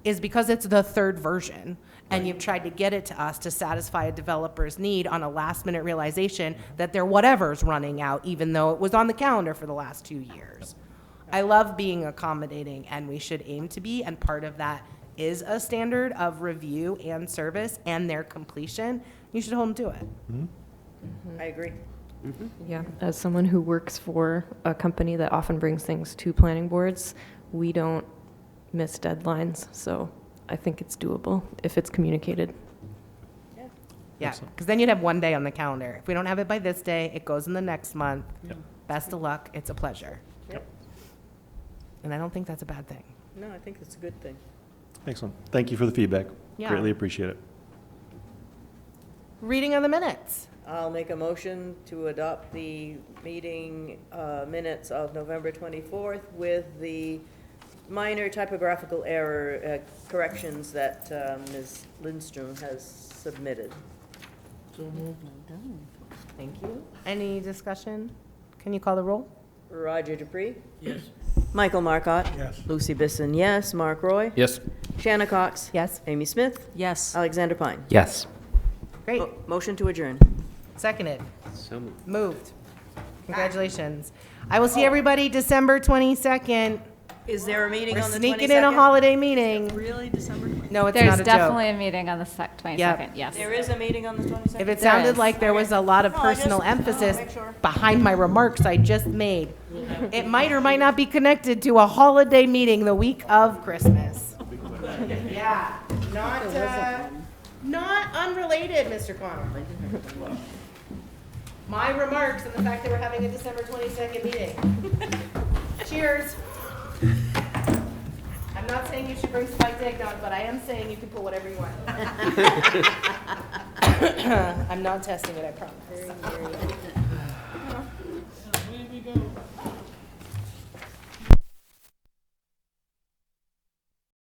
is because it's the third version. And you've tried to get it to us to satisfy a developer's need on a last minute realization that their whatever's running out, even though it was on the calendar for the last 2 years. I love being accommodating, and we should aim to be, and part of that is a standard of review and service and their completion. You should hold them to it. I agree. Yeah, as someone who works for a company that often brings things to planning boards, we don't miss deadlines, so I think it's doable if it's communicated. Yeah, because then you'd have one day on the calendar. If we don't have it by this day, it goes in the next month. Best of luck, it's a pleasure. Yep. And I don't think that's a bad thing. No, I think it's a good thing. Excellent. Thank you for the feedback. Yeah. Greatly appreciate it. Reading of the minutes. I'll make a motion to adopt the meeting minutes of November 24th with the minor typographical error corrections that Ms. Lindstrom has submitted. Thank you. Any discussion? Can you call the roll? Roger Dupree? Yes. Michael Marcotte? Yes. Lucy Bisson, yes. Mark Roy? Yes. Shanna Cox? Yes. Amy Smith? Yes. Alexander Pine? Yes. Great. Motion to adjourn. Seconded. So moved. Moved. Congratulations. I will see everybody December 22nd. Is there a meeting We're on the 22nd? sneaking in a holiday meeting. Really, December 22nd? No, it's There's not a definitely joke. a meeting on the 22nd, Yep. yes. There is a meeting on the 22nd? If it There sounded is. like there was a lot of No, I personal just- emphasis make sure. behind my remarks I just made, it might or might not be connected to a holiday meeting the week of Christmas. Yeah, not unrelated, Mr. Connor. My remarks and the fact that we're having a December 22nd meeting. Cheers. I'm not saying you should bring spiked eggnog, but I am saying you can put whatever you want. I'm not testing it, I promise.